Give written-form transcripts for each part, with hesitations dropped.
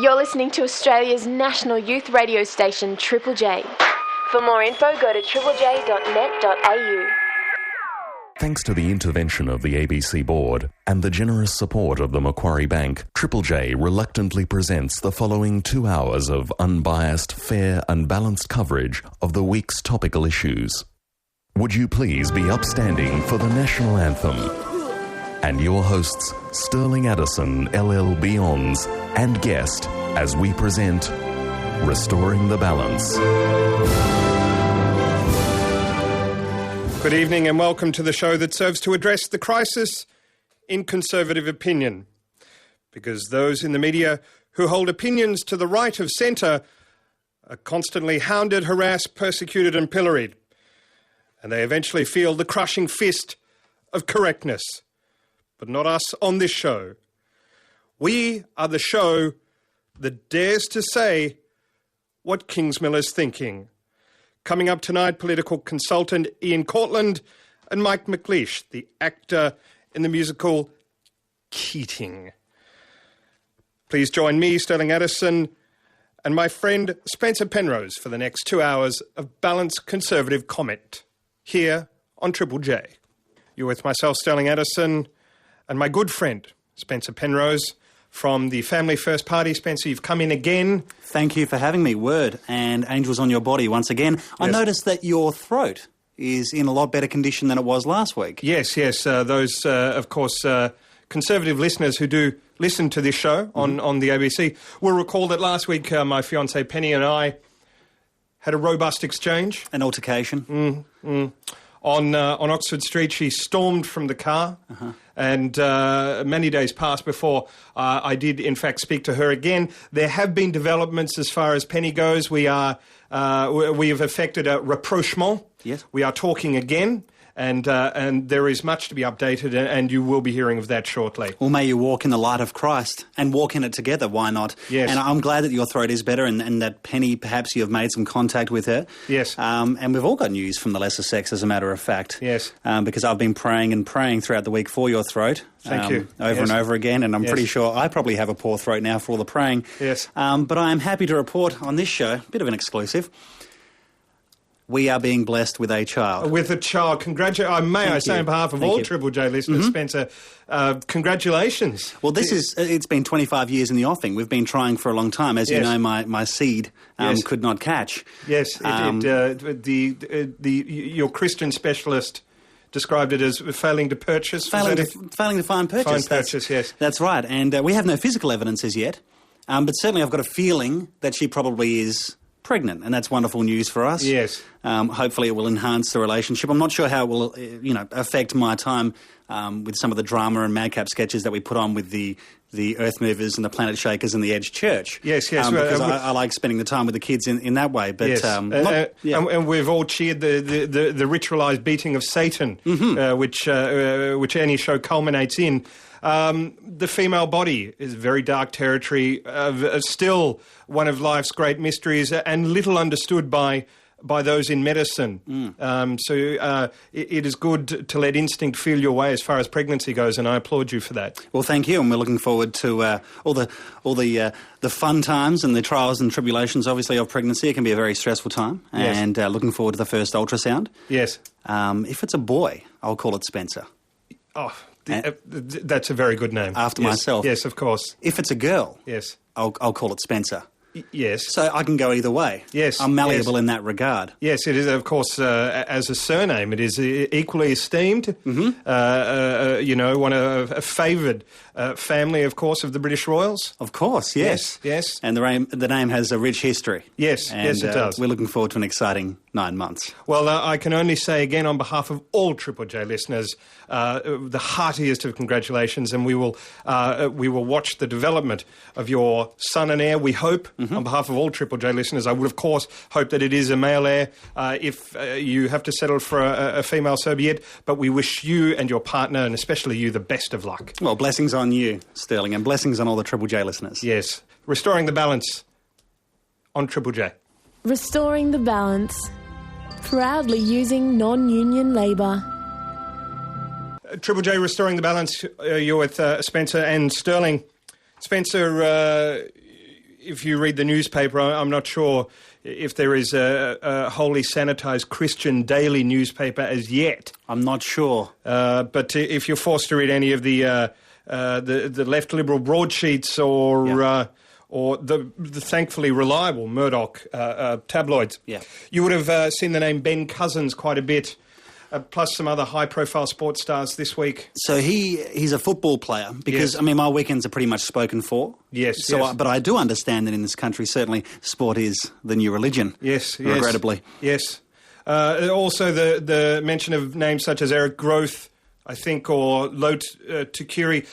You're listening to Australia's national youth radio station, Triple J. For more info, go to triplej.net.au. Thanks to the intervention of the ABC Board and the generous support of the Macquarie Bank, Triple J reluctantly presents the following 2 hours of unbiased, fair and balanced coverage of the week's topical issues. Would you please be upstanding for the national anthem? And your hosts, Stirling Addison, LLB Ons, and guest, as we present Restoring the Balance. Good evening and welcome to the show that serves to address the crisis in conservative opinion. Because those in the media who hold opinions to the right of centre are constantly hounded, harassed, persecuted and pilloried. And they eventually feel the crushing fist of correctness. But not us on this show. We are the show that dares to say what Kingsmiller's thinking. Coming up tonight, political consultant Ian Cortland and Mike McLeish, the actor in the musical Keating. Please join me, Stirling Addison, and my friend Spencer Penrose for the next 2 hours of balanced conservative comment here on Triple J. You're with myself, Stirling Addison, and my good friend Spencer Penrose from the Family First Party. Spencer, you've come in again. Thank you for having me. Word and angels on your body once again. Yes. I noticed that your throat is in a lot better condition than it was last week. Yes. Those, of course, conservative listeners who do listen to this show on the ABC will recall that last week my fiancée Penny and I had a robust exchange. An altercation. On Oxford Street, she stormed from the car, and many days passed before I did, in fact, speak to her again. There have been developments as far as Penny goes. We have effected a rapprochement. Yes. We are talking again. And there is much to be updated, and you will be hearing of that shortly. Well, may you walk in the light of Christ and walk in it together, why not? Yes. And I'm glad that your throat is better and that Penny, perhaps you have made some contact with her. Yes. And we've all got news from the lesser sex, as a matter of fact. Yes. Because I've been praying and praying throughout the week for your throat. Thank you. Over yes. and over again, and I'm yes. pretty sure I probably have a poor throat now for all the praying. Yes. But I am happy to report on this show, a bit of an exclusive, we are being blessed with a child. With a child. I say on behalf of all Triple J listeners, Spencer, congratulations. Well, it's been 25 years in the offing. We've been trying for a long time. As you know, my seed could not catch. Yes, your Christian specialist described it as failing to purchase. Failing to find purchase. Yes. That's right. And we have no physical evidence as yet. But certainly I've got a feeling that she probably is pregnant, and that's wonderful news for us. Yes. Hopefully it will enhance the relationship. I'm not sure how it will, affect my time with some of the drama and madcap sketches that we put on with the Earth Movers and the Planet Shakers and the Edge Church. Yes. Because I like spending the time with the kids in that way. But yes. And we've all cheered the ritualised beating of Satan, which any show culminates in. The female body is very dark territory, still one of life's great mysteries and little understood by those in medicine. So it is good to let instinct feel your way as far as pregnancy goes, and I applaud you for that. Well, thank you, and we're looking forward to all the fun times and the trials and tribulations, obviously, of pregnancy. It can be a very stressful time, yes. And looking forward to the first ultrasound. Yes. If it's a boy, I'll call it Spencer. Oh, that's a very good name. After myself. Yes, of course. If it's a girl, yes, I'll call it Spencer. Yes. So I can go either way. Yes. I'm malleable in that regard. Yes, it is, of course, as a surname, it is equally esteemed. One of a favoured family, of course, of the British Royals. Of course, yes. Yes. And the name has a rich history. Yes, yes, it does. We're looking forward to an exciting 9 months. Well, I can only say again on behalf of all Triple J listeners, the heartiest of congratulations, and we will watch the development of your son and heir, we hope. On behalf of all Triple J listeners, I would, of course, hope that it is a male heir. If you have to settle for a female, so be it. But we wish you and your partner, and especially you, the best of luck. Well, blessings on you, Stirling, and blessings on all the Triple J listeners. Yes. Restoring the balance on Triple J. Restoring the balance. Proudly using non-union labour. Triple J, Restoring the Balance. You're with Spencer and Stirling. Spencer, if you read the newspaper, I'm not sure if there is a wholly sanitised Christian daily newspaper as yet. I'm not sure. But if you're forced to read any of the left liberal broadsheets or the thankfully reliable Murdoch tabloids, you would have seen the name Ben Cousins quite a bit, plus some other high-profile sports stars this week. So he's a football player because, Yes. I mean, my weekends are pretty much spoken for. Yes, So, yes. but I do understand that in this country, certainly, sport is the new religion. Yes, regrettably. Yes. Also, the mention of names such as Eric Groth, I think, or Lot Tukiri.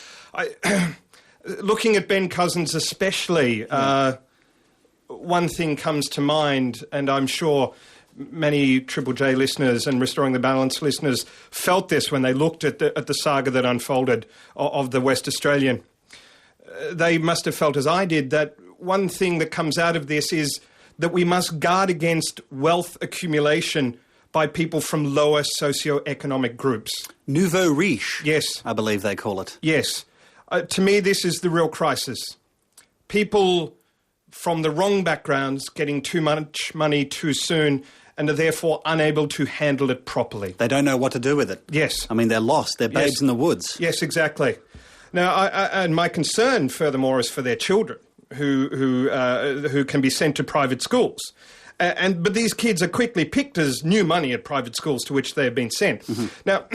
Looking at Ben Cousins especially, one thing comes to mind, and I'm sure many Triple J listeners and Restoring the Balance listeners felt this when they looked at the saga that unfolded of the West Australian. They must have felt, as I did, that one thing that comes out of this is that we must guard against wealth accumulation by people from lower socio-economic groups. Nouveau riche, Yes. I believe they call it. Yes. To me, this is the real crisis. People from the wrong backgrounds getting too much money too soon and are therefore unable to handle it properly. They don't know what to do with it. Yes. I mean, they're lost. They're babes Yes. in the woods. Yes, exactly. Now, and my concern, furthermore, is for their children who can be sent to private schools. But these kids are quickly picked as new money at private schools to which they have been sent. Mm-hmm. Now,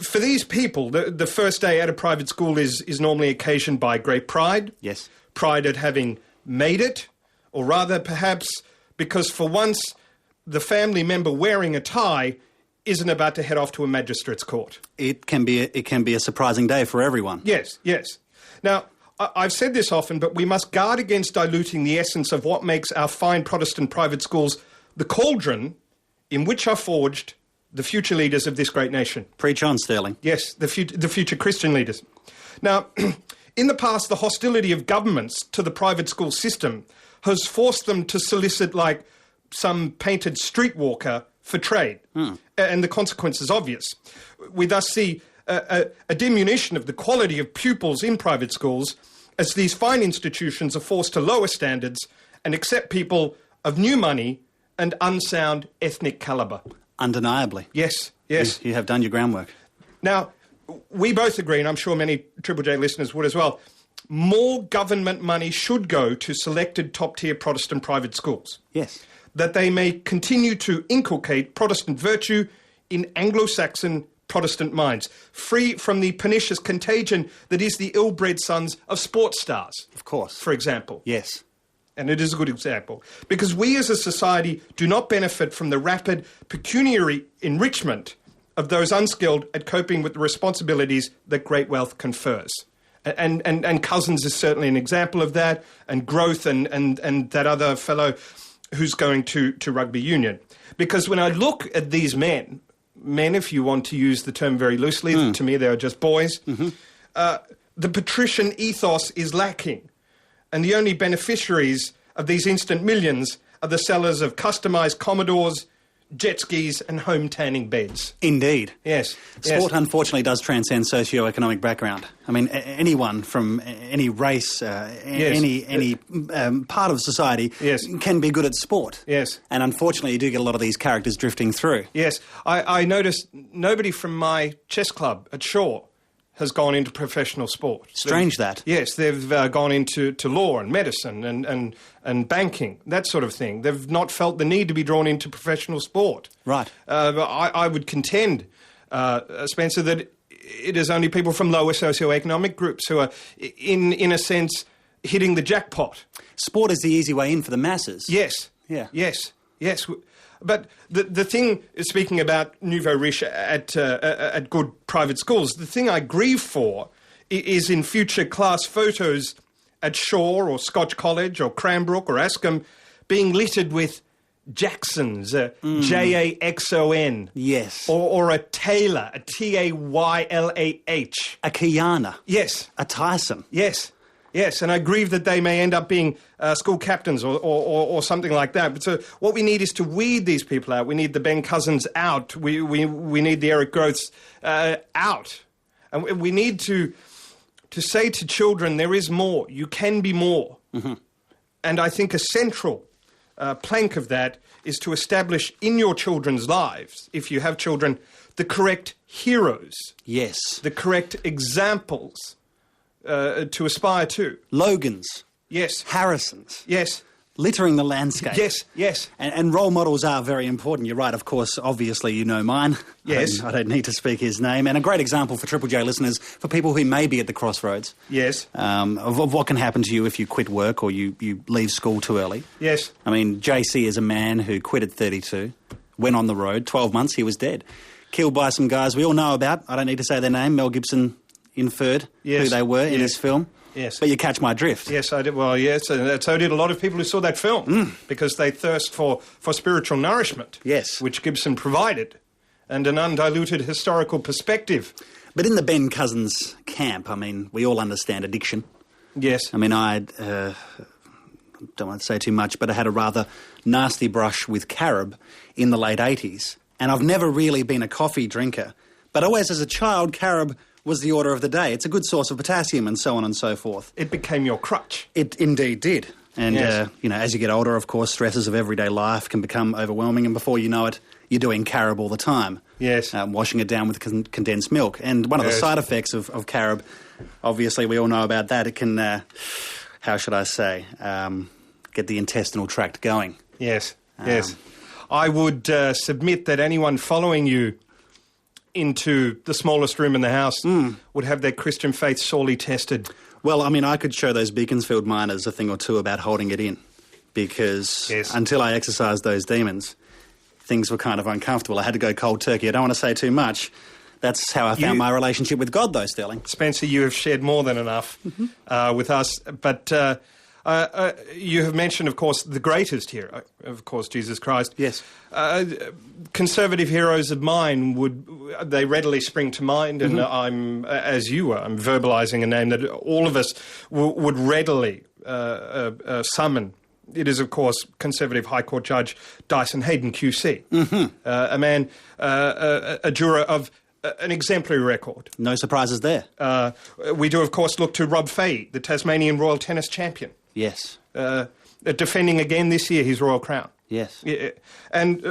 for these people, the first day at a private school is normally occasioned by great pride. Yes. Pride at having made it, or rather perhaps because for once the family member wearing a tie isn't about to head off to a magistrate's court. It can be a surprising day for everyone. Yes, yes. Now, I've said this often, but we must guard against diluting the essence of what makes our fine Protestant private schools the cauldron in which are forged the future leaders of this great nation. Preach on, Stirling. Yes, the future Christian leaders. Now, in the past, the hostility of governments to the private school system has forced them to solicit like some painted streetwalker for trade. And the consequence is obvious. We thus see a diminution of the quality of pupils in private schools as these fine institutions are forced to lower standards and accept people of new money and unsound ethnic calibre. Undeniably. Yes, yes. You have done your groundwork. Now, we both agree, and I'm sure many Triple J listeners would as well, more government money should go to selected top-tier Protestant private schools. Yes. That they may continue to inculcate Protestant virtue in Anglo-Saxon Protestant minds, free from the pernicious contagion that is the ill-bred sons of sports stars. Of course. For example. Yes. And it is a good example. Because we as a society do not benefit from the rapid pecuniary enrichment of those unskilled at coping with the responsibilities that great wealth confers. And Cousins is certainly an example of that, and Growth and that other fellow who's going to rugby union. Because when I look at these men, if you want to use the term very loosely, to me they are just boys, the patrician ethos is lacking. And the only beneficiaries of these instant millions are the sellers of customised Commodores, jet skis and home tanning beds. Indeed. Yes. Sport, unfortunately, does transcend socio-economic background. I mean, anyone from any race, any part of society can be good at sport. Yes. And unfortunately, you do get a lot of these characters drifting through. Yes. I noticed nobody from my chess club at Shaw has gone into professional sport. Strange that. Yes, they've gone into law and medicine and banking, that sort of thing. They've not felt the need to be drawn into professional sport. Right. I would contend, Spencer, that it is only people from lower socioeconomic groups who are, in a sense, hitting the jackpot. Sport is the easy way in for the masses. Yes. Yeah. Yes. But the thing, speaking about nouveau riche at good private schools, the thing I grieve for is in future class photos at Shaw or Scotch College or Cranbrook or Ascombe being littered with Jacksons, Jaxon. Yes. Or a Taylor, a Taylah. A Kiana. Yes. A Tyson. Yes. Yes, and I grieve that they may end up being school captains or something like that. But so what we need is to weed these people out. We need the Ben Cousins out. We need the Eric Groths out. And we need to say to children, there is more. You can be more. Mm-hmm. And I think a central plank of that is to establish in your children's lives, if you have children, the correct heroes. Yes. The correct examples to aspire to. Logans. Yes. Harrisons. Yes. Littering the landscape. Yes, yes. And role models are very important. You're right, of course, obviously you know mine. Yes. I don't need to speak his name. And a great example for Triple J listeners, for people who may be at the crossroads. Yes. Of what can happen to you if you quit work or you leave school too early. Yes. I mean, JC is a man who quit at 32, went on the road, 12 months, he was dead. Killed by some guys we all know about. I don't need to say their name. Mel Gibson inferred who they were in his film. Yes. But you catch my drift. Yes, I did. Well, yes, and so did a lot of people who saw that film because they thirst for spiritual nourishment. Yes. Which Gibson provided, and an undiluted historical perspective. But in the Ben Cousins camp, I mean, we all understand addiction. Yes. I mean, I don't want to say too much, but I had a rather nasty brush with carob in the late 80s. And I've never really been a coffee drinker. But always as a child, carob was the order of the day. It's a good source of potassium and so on and so forth. It became your crutch. It indeed did. And, Yes. as you get older, of course, stresses of everyday life can become overwhelming. And before you know it, you're doing carob all the time. Yes. Washing it down with condensed milk. And one of the side effects of carob, obviously we all know about that, it can, how should I say, get the intestinal tract going. Yes, yes. I would submit that anyone following you into the smallest room in the house would have their Christian faith sorely tested. Well, I mean, I could show those Beaconsfield miners a thing or two about holding it in, because until I exercised those demons, things were kind of uncomfortable. I had to go cold turkey. I don't want to say too much. That's how I found my relationship with God, though, Stirling. Spencer, you have shared more than enough with us, but you have mentioned, of course, the greatest hero, of course, Jesus Christ. Yes. Conservative heroes of mine, they readily spring to mind, and I'm, as you were, I'm verbalising a name that all of us would readily summon. It is, of course, Conservative High Court Judge Dyson Hayden QC, a man, a juror of an exemplary record. No surprises there. We do, of course, look to Rob Fahey, the Tasmanian Royal Tennis Champion. Yes. Defending again this year his Royal Crown. Yes. Yeah, and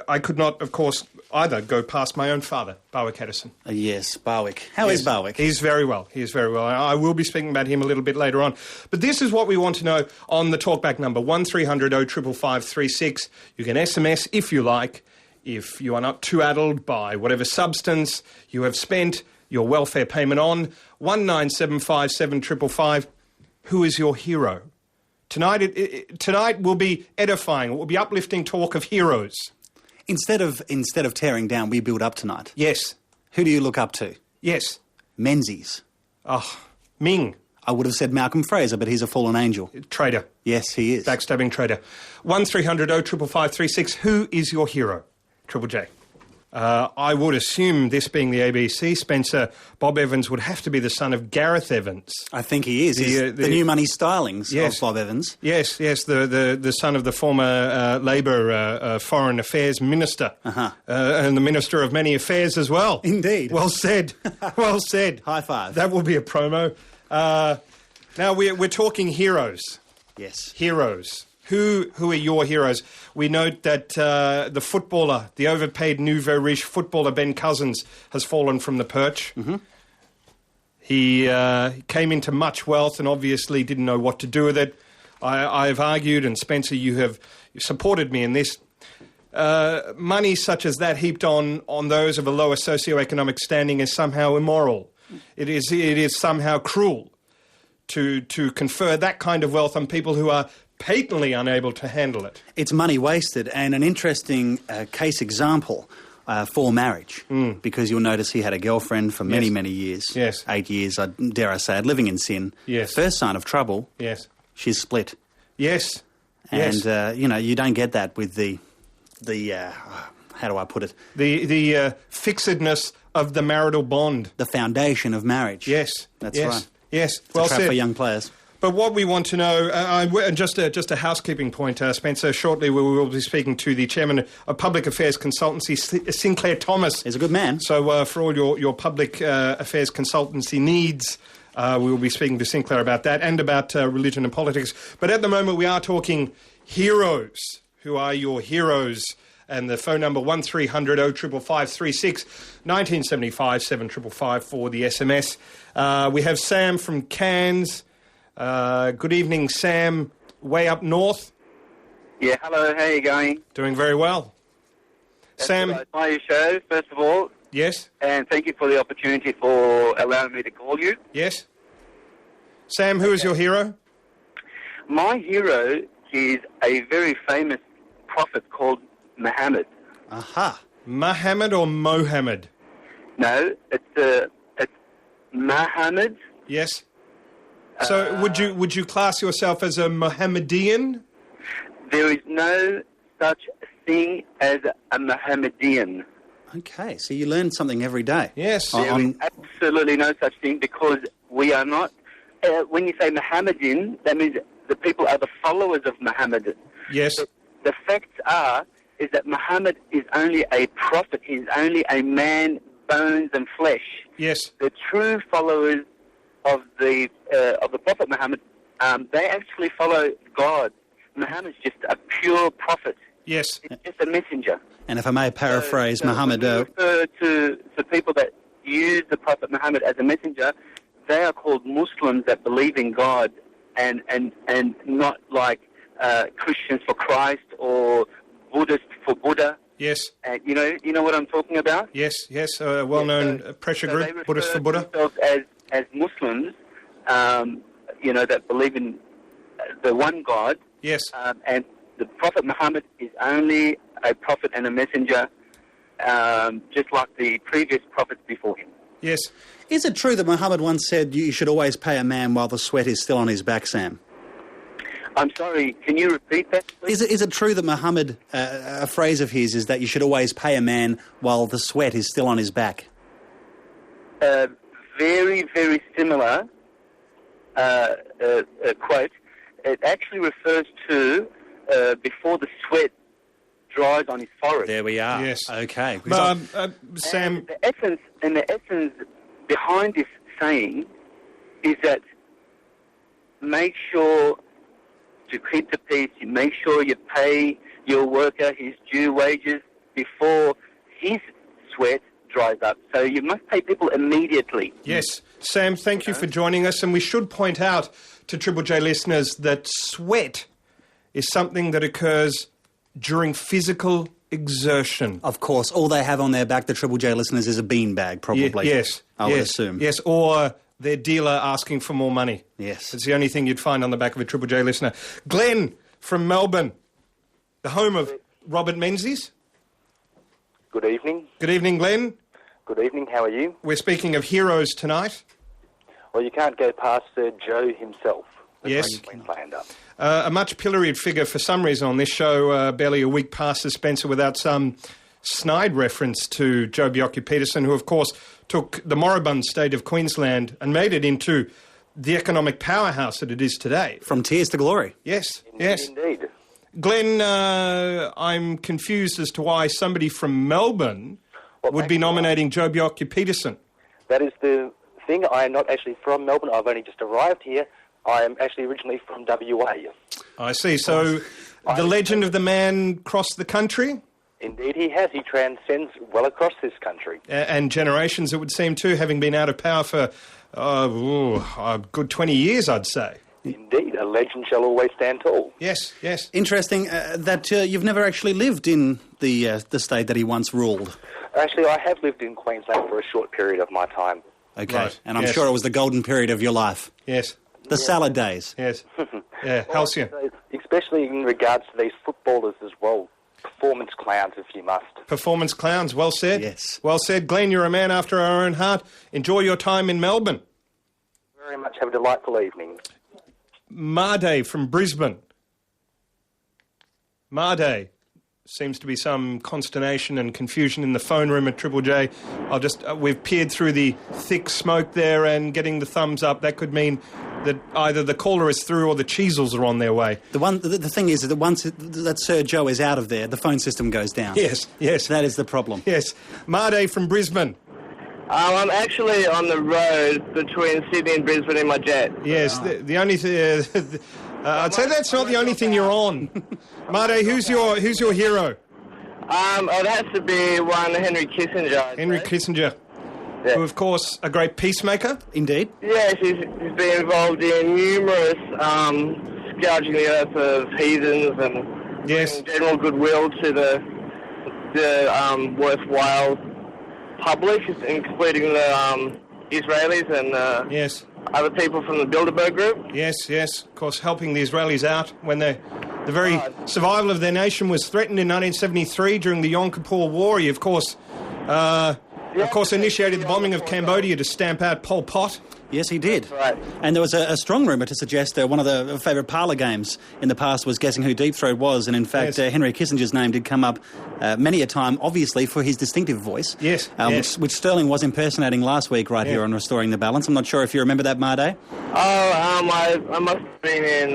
I could not, of course, either go past my own father, Barwick Addison. Yes, Barwick. How is Barwick? He's very well. He is very well. I will be speaking about him a little bit later on. But this is what we want to know on the talkback number, 1300 0555 36. You can SMS if you like. If you are not too addled by whatever substance you have spent your welfare payment on, 1975 555. Who is your hero? Tonight will be edifying. It will be uplifting talk of heroes. Instead of tearing down, we build up tonight. Yes. Who do you look up to? Yes. Menzies. Oh, Ming. I would have said Malcolm Fraser, but he's a fallen angel. Traitor. Yes, he is. Backstabbing traitor. 1300 0555 36. Who is your hero? Triple J. I would assume, this being the ABC, Spencer, Bob Evans would have to be the son of Gareth Evans. I think he is. The new money stylings of Bob Evans. Yes, the son of the former Labour Foreign Affairs Minister. And the Minister of Many Affairs as well. Indeed. Well said. Well said. High five. That will be a promo. Now we're talking heroes. Yes. Heroes. Who are your heroes? We note that the footballer, the overpaid nouveau riche footballer Ben Cousins, has fallen from the perch. He came into much wealth and obviously didn't know what to do with it. I've argued, and Spencer, you have supported me in this. Money such as that heaped on those of a lower socioeconomic standing is somehow immoral. It is somehow cruel to confer that kind of wealth on people who are patently unable to handle it. It's money wasted, and an interesting case example for marriage, because you'll notice he had a girlfriend for many, many years. Yes. 8 years, dare I say it, living in sin. Yes. First sign of trouble, Yes. she's split. Yes. And, you don't get that with the how do I put it? The fixedness of the marital bond. The foundation of marriage. Yes. That's yes. right. Yes. It's well a trap said. for young players. But what we want to know, just a housekeeping point, Spencer, shortly we will be speaking to the chairman of Public Affairs Consultancy, Sinclair Thomas. He's a good man. So for all your public affairs consultancy needs, We will be speaking to Sinclair about that and about religion and politics. But at the moment we are talking heroes. Who are your heroes? And the phone number 1300 055536, 1975 7555 for the SMS. We have Sam from Cairns. Good evening, Sam, way up north. Yeah, hello, how are you going? Doing very well. Sam. I admire your show, first of all. Yes. And thank you for the opportunity for allowing me to call you. Yes. Sam, who is your hero? My hero is a very famous prophet called Muhammad. Aha. Muhammad or Mohammed? No, it's Muhammad. Yes. So would you class yourself as a Mohammedan? There is no such thing as a Mohammedan. Okay, so you learn something every day. Yes. There is absolutely no such thing because we are not... when you say Mohammedan, that means the people are the followers of Muhammad. Yes. The facts is that Muhammad is only a prophet. He's only a man, bones and flesh. Yes. The true followers of the prophet Muhammad, they actually follow God. Muhammad's just a pure prophet. Yes. He's just a messenger. And if I may paraphrase Muhammad... When we refer to people that use the prophet Muhammad as a messenger, they are called Muslims that believe in God and not like Christians for Christ or Buddhists for Buddha. Yes. You know what I'm talking about? Yes, yes, a well-known pressure group, Buddhists for Buddha. They refer to themselves as Muslims, that believe in the one God. Yes. And the Prophet Muhammad is only a prophet and a messenger, just like the previous prophets before him. Yes. Is it true that Muhammad once said you should always pay a man while the sweat is still on his back, Sam? I'm sorry, can you repeat that, please? Is it true that Muhammad, a phrase of his, is that you should always pay a man while the sweat is still on his back? Very, very similar quote. It actually refers to before the sweat dries on his forehead. There we are. Yes. Okay. Sam... And the essence behind this saying is that make sure to keep the peace, you make sure you pay your worker his due wages before his sweat dries up. So you must pay people immediately. Yes. Sam, thank you for joining us. And we should point out to Triple J listeners that sweat is something that occurs during physical exertion. Of course, all they have on their back, the Triple J listeners, is a beanbag, probably. Yes. I would assume. Yes, or their dealer asking for more money. Yes. It's the only thing you'd find on the back of a Triple J listener. Glenn from Melbourne, the home of Robert Menzies. Good evening. Good evening, Glenn. Good evening, how are you? We're speaking of heroes tonight. Well, you can't go past Sir Joe himself. The Yes. Queenslander. A much pilloried figure for some reason on this show. Barely a week passes, Spencer, without some snide reference to Joe Bjelke-Petersen, who, of course, took the moribund state of Queensland and made it into the economic powerhouse that it is today. From tears to glory. Yes, yes. Indeed. Glenn, I'm confused as to why somebody from Melbourne would be nominating Joe Bjelke-Petersen. That is the thing. I am not actually from Melbourne. I've only just arrived here. I am actually originally from WA. I see. So the legend of the man crossed the country? Indeed he has. He transcends well across this country. And generations, it would seem, too, having been out of power for a good 20 years, I'd say. Indeed. A legend shall always stand tall. Yes, yes. Interesting that you've never actually lived in the state that he once ruled. Actually, I have lived in Queensland for a short period of my time. Okay. Right, And I'm yes. sure it was the golden period of your life. Yes, The salad days. yes. Yeah, halcyon. Especially in regards to these footballers as well. Performance clowns, if you must. Performance clowns, well said. Yes. Well said. Glenn, you're a man after our own heart. Enjoy your time in Melbourne. Very much. Have a delightful evening. Marday from Brisbane. Marday. Seems to be some consternation and confusion in the phone room at Triple J. We've peered through the thick smoke there and getting the thumbs up. That could mean that either the caller is through or the Cheezels are on their way. The thing is that once that Sir Joe is out of there, the phone system goes down. Yes, yes. That is the problem. Yes. Marday from Brisbane. I'm actually on the road between Sydney and Brisbane in my jet. Yes, the only thing... I'd say that's not the only thing you're on. Mate, who's your hero? It has to be one Henry Kissinger. Henry Kissinger, Yeah. who, of course, a great peacemaker. Indeed. Yes, he's been involved in numerous scourging the earth of heathens and Yes. bringing general goodwill to the worthwhile public, including the Israelis and Yes. other people from the Bilderberg group. Yes, of course, helping the Israelis out when the very survival of their nation was threatened in 1973 during the Yom Kippur War. He, of course, initiated the bombing of Cambodia to stamp out Pol Pot. Yes, he did. Right. And there was a strong rumour to suggest that one of the favourite parlour games in the past was guessing who Deep Throat was, and in fact Henry Kissinger's name did come up many a time, obviously, for his distinctive voice. Yes, Which Stirling was impersonating last week here on Restoring the Balance. I'm not sure if you remember that, Marday. I must have been in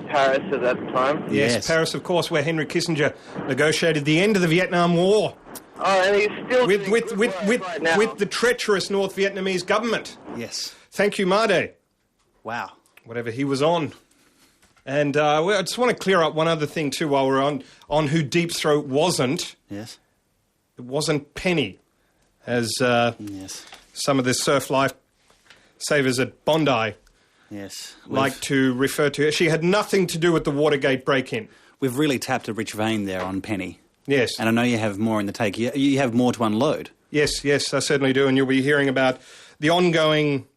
Paris at that time. Yes, Paris, of course, where Henry Kissinger negotiated the end of the Vietnam War. Oh, and he's still with doing good work right now. with the treacherous North Vietnamese government. Yes. Thank you, Made. Wow. Whatever he was on. And I just want to clear up one other thing too while we're on who Deep Throat wasn't. Yes. It wasn't Penny, as Yes. some of the surf life savers at Bondi Yes. like to refer to her. She had nothing to do with the Watergate break-in. We've really tapped a rich vein there on Penny. Yes. And I know you have more in the take. You have more to unload. Yes, I certainly do. And you'll be hearing about the ongoing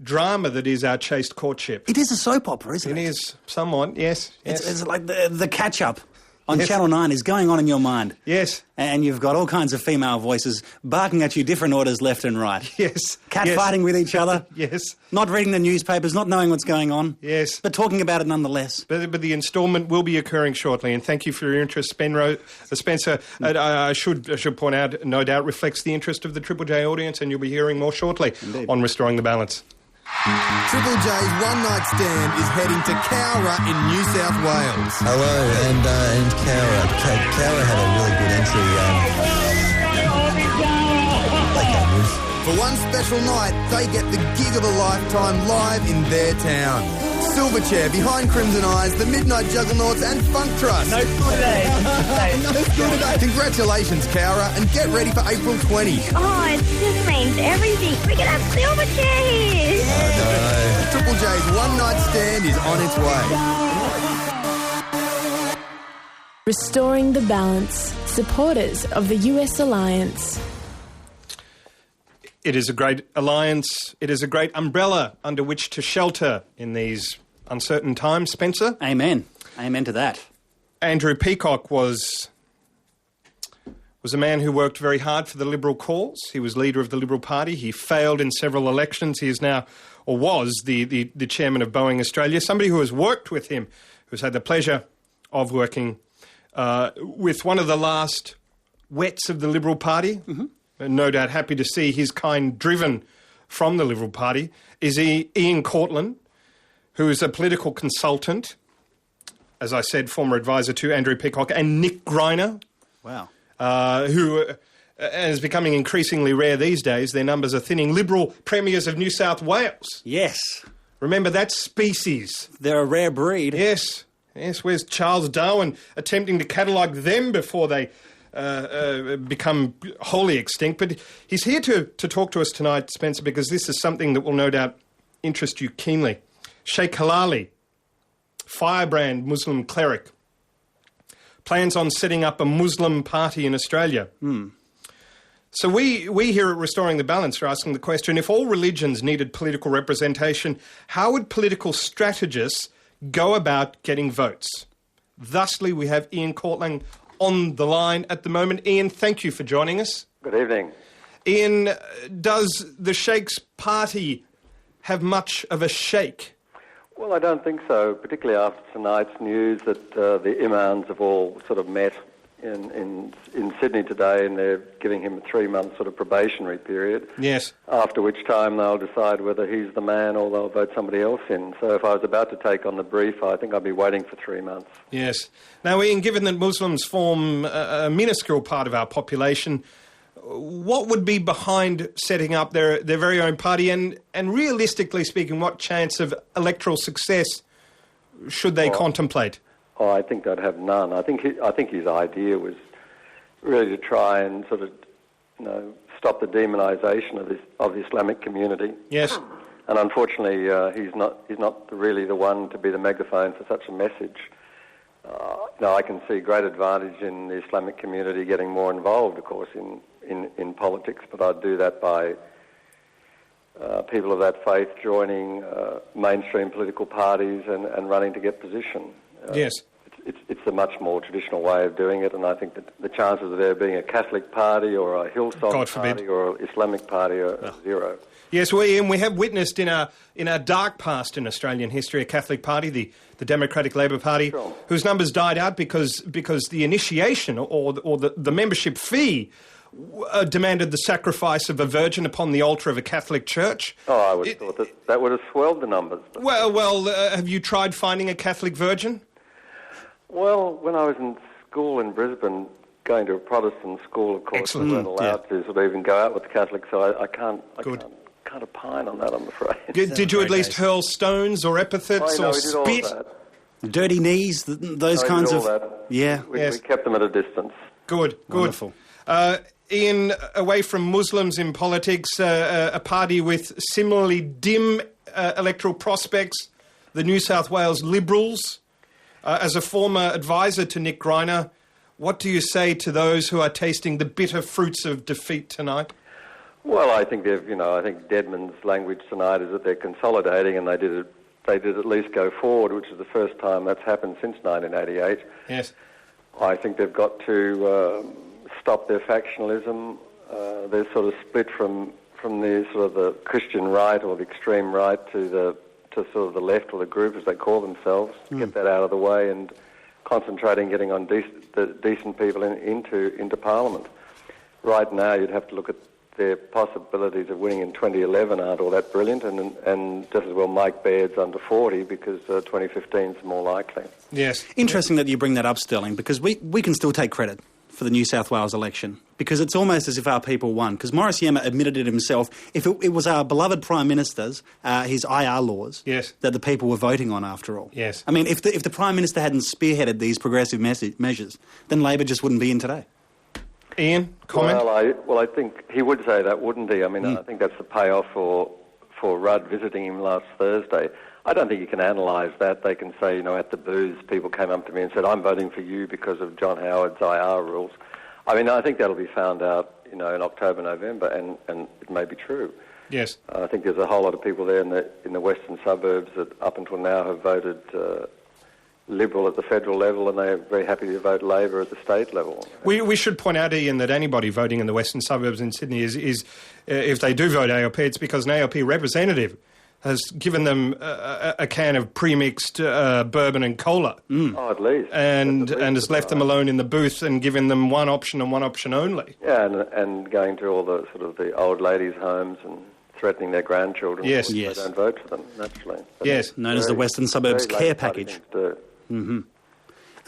drama that is our chaste courtship. It is a soap opera, isn't it? It is, somewhat, yes. It's like the catch-up on Channel 9 is going on in your mind. Yes. And you've got all kinds of female voices barking at you different orders left and right. Yes. Fighting with each other. Yes. Not reading the newspapers, not knowing what's going on. Yes. But talking about it nonetheless. But the instalment will be occurring shortly, and thank you for your interest, Spencer. I should point out, no doubt reflects the interest of the Triple J audience, and you'll be hearing more shortly on Restoring the Balance. Triple J's One Night Stand is heading to Cowra in New South Wales. Hello, and Cowra. Cowra had a really good entry. For one special night, they get the gig of a lifetime live in their town. Silverchair, Behind Crimson Eyes, the Midnight Juggernauts and Funk Trust. No school today. No school today. Congratulations, Cowra, and get ready for April 20. Oh, it just means everything. We can have Silverchair here. Triple J's One Night Stand is on its way. Restoring the Balance. Supporters of the US Alliance. It is a great alliance. It is a great umbrella under which to shelter in these uncertain times, Spencer. Amen. Amen to that. Andrew Peacock was a man who worked very hard for the Liberal cause. He was leader of the Liberal Party. He failed in several elections. He is now, or was, the chairman of Boeing Australia. Somebody who has worked with him, who's had the pleasure of working with one of the last wets of the Liberal Party. Mm-hmm. No doubt happy to see his kind driven from the Liberal Party, is Ian Cortland, who is a political consultant, as I said, former advisor to Andrew Peacock, and Nick Greiner. Wow. Who is becoming increasingly rare these days. Their numbers are thinning. Liberal premiers of New South Wales. Yes. Remember that species. They're a rare breed. Yes. Where's Charles Darwin attempting to catalogue them before they become wholly extinct? But he's here to talk to us tonight, Spencer, because this is something that will no doubt interest you keenly. Sheikh Halali, firebrand Muslim cleric, plans on setting up a Muslim party in Australia. So we here at Restoring the Balance are asking the question, if all religions needed political representation, how would political strategists go about getting votes? Thusly, we have Ian Cortland on the line at the moment. Ian, thank you for joining us. Good evening. Ian, does the Sheikh's party have much of a shake? Well, I don't think so, particularly after tonight's news that the imams have all sort of met in Sydney today, and they're giving him a 3-month sort of probationary period. Yes. After which time they'll decide whether he's the man or they'll vote somebody else in. So if I was about to take on the brief, I think I'd be waiting for 3 months. Yes. Now, Ian, given that Muslims form a minuscule part of our population, what would be behind setting up their very own party, and realistically speaking, what chance of electoral success should they contemplate? Oh, I think they'd have none. I think his idea was really to try and sort of, stop the demonisation of the Islamic community. Yes. And unfortunately, he's not really the one to be the megaphone for such a message. I can see great advantage in the Islamic community getting more involved, of course, in politics, but I'd do that by people of that faith joining mainstream political parties and running to get position. Yes. It's a much more traditional way of doing it, and I think that the chances of there being a Catholic party or a Hillsong party or an Islamic party are zero. Yes, Ian, we have witnessed in our dark past in Australian history a Catholic party, the Democratic Labour Party, whose numbers died out because the initiation or the membership fee demanded the sacrifice of a virgin upon the altar of a Catholic church. Oh, I would have thought that would have swelled the numbers. Well, have you tried finding a Catholic virgin? Well, when I was in school in Brisbane, going to a Protestant school, of course, we weren't allowed to sort of even go out with the Catholics, so I can't opine on that, I'm afraid. Did you at least hurl stones or epithets or spit? Dirty knees, those kinds of... Yeah. We kept them at a distance. Good. Wonderful. Ian, away from Muslims in politics, a party with similarly dim electoral prospects, the New South Wales Liberals. As a former advisor to Nick Greiner, what do you say to those who are tasting the bitter fruits of defeat tonight? Well, I think I think Deadman's language tonight is that they're consolidating, and they did at least go forward, which is the first time that's happened since 1988. Yes. I think they've got to stop their factionalism. They're sort of split from the sort of the Christian right or the extreme right to sort of the left or the group, as they call themselves. Get that out of the way and concentrating getting on decent people into Parliament. Right now, you'd have to look at their possibilities of winning in 2011 aren't all that brilliant, and just as well Mike Baird's under 40 because 2015 is more likely. Yes. Interesting that you bring that up, Stirling, because we can still take credit for the New South Wales election, because it's almost as if our people won. Because Morris Yema admitted it himself. If it was our beloved Prime Minister's, his IR laws, that the people were voting on after all. Yes. I mean, if the Prime Minister hadn't spearheaded these progressive measures, then Labor just wouldn't be in today. Ian, comment? Well, I think he would say that, wouldn't he? I mean, I think that's the payoff for Rudd visiting him last Thursday. I don't think you can analyse that. They can say, at the booths, people came up to me and said, I'm voting for you because of John Howard's IR rules. I mean, I think that'll be found out, in October, November, and it may be true. Yes. I think there's a whole lot of people there in the western suburbs that up until now have voted Liberal at the federal level, and they're very happy to vote Labor at the state level. We should point out, Ian, that anybody voting in the western suburbs in Sydney is if they do vote ALP, it's because an ALP representative has given them a can of pre-mixed bourbon and cola. Oh, at least. And has left them alone in the booth and given them one option and one option only. Yeah, and going to all the sort of the old ladies' homes and threatening their grandchildren. Yes. They don't vote for them, naturally. Yes. Known as the Western Suburbs Care Package.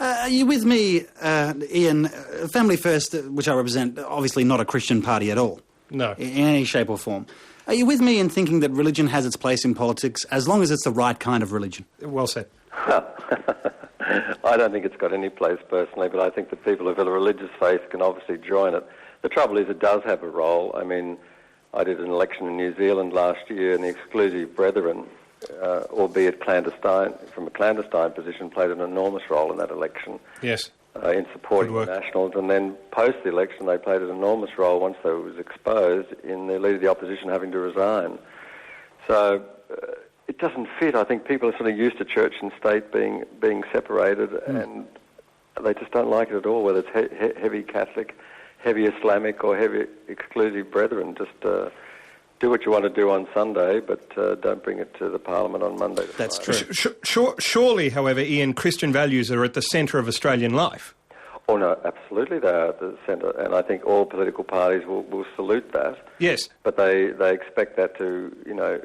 Are you with me, Ian? Family First, which I represent, obviously not a Christian party at all. No. In any shape or form. Are you with me in thinking that religion has its place in politics as long as it's the right kind of religion? Well said. I don't think it's got any place personally, but I think that people of a religious faith can obviously join it. The trouble is it does have a role. I mean, I did an election in New Zealand last year, and the Exclusive Brethren, albeit clandestine, from a clandestine position, played an enormous role in that election. Yes. In supporting the Nationals, and then post the election they played an enormous role once they was exposed in the leader of the opposition having to resign. So it doesn't fit. I think people are sort of used to church and state being separated, and they just don't like it at all, whether it's heavy Catholic, heavy Islamic or heavy Exclusive Brethren. Just do what you want to do on Sunday, but don't bring it to the Parliament on Monday. That's true. Surely, however, Ian, Christian values are at the centre of Australian life. Oh, no, absolutely they are at the centre, and I think all political parties will salute that. Yes. But they expect that to,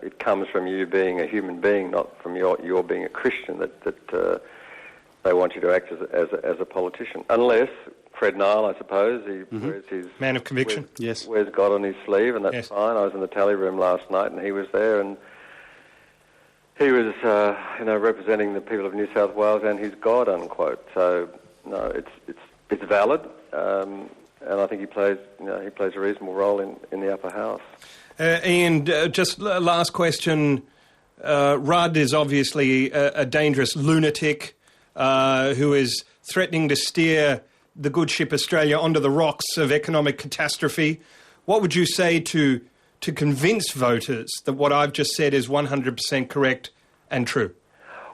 it comes from you being a human being, not from your being a Christian, that they want you to act as a politician. Unless, Fred Nile, I suppose. He wears his... Man of conviction. Wears God on his sleeve, and that's fine. I was in the tally room last night, and he was there, and he was, representing the people of New South Wales and his God, unquote. So, no, it's valid, and I think he plays a reasonable role in the upper house. Ian, just last question. Rudd is obviously a dangerous lunatic who is threatening to steer the good ship Australia onto the rocks of economic catastrophe. What would you say to convince voters that what I've just said is 100% correct and true?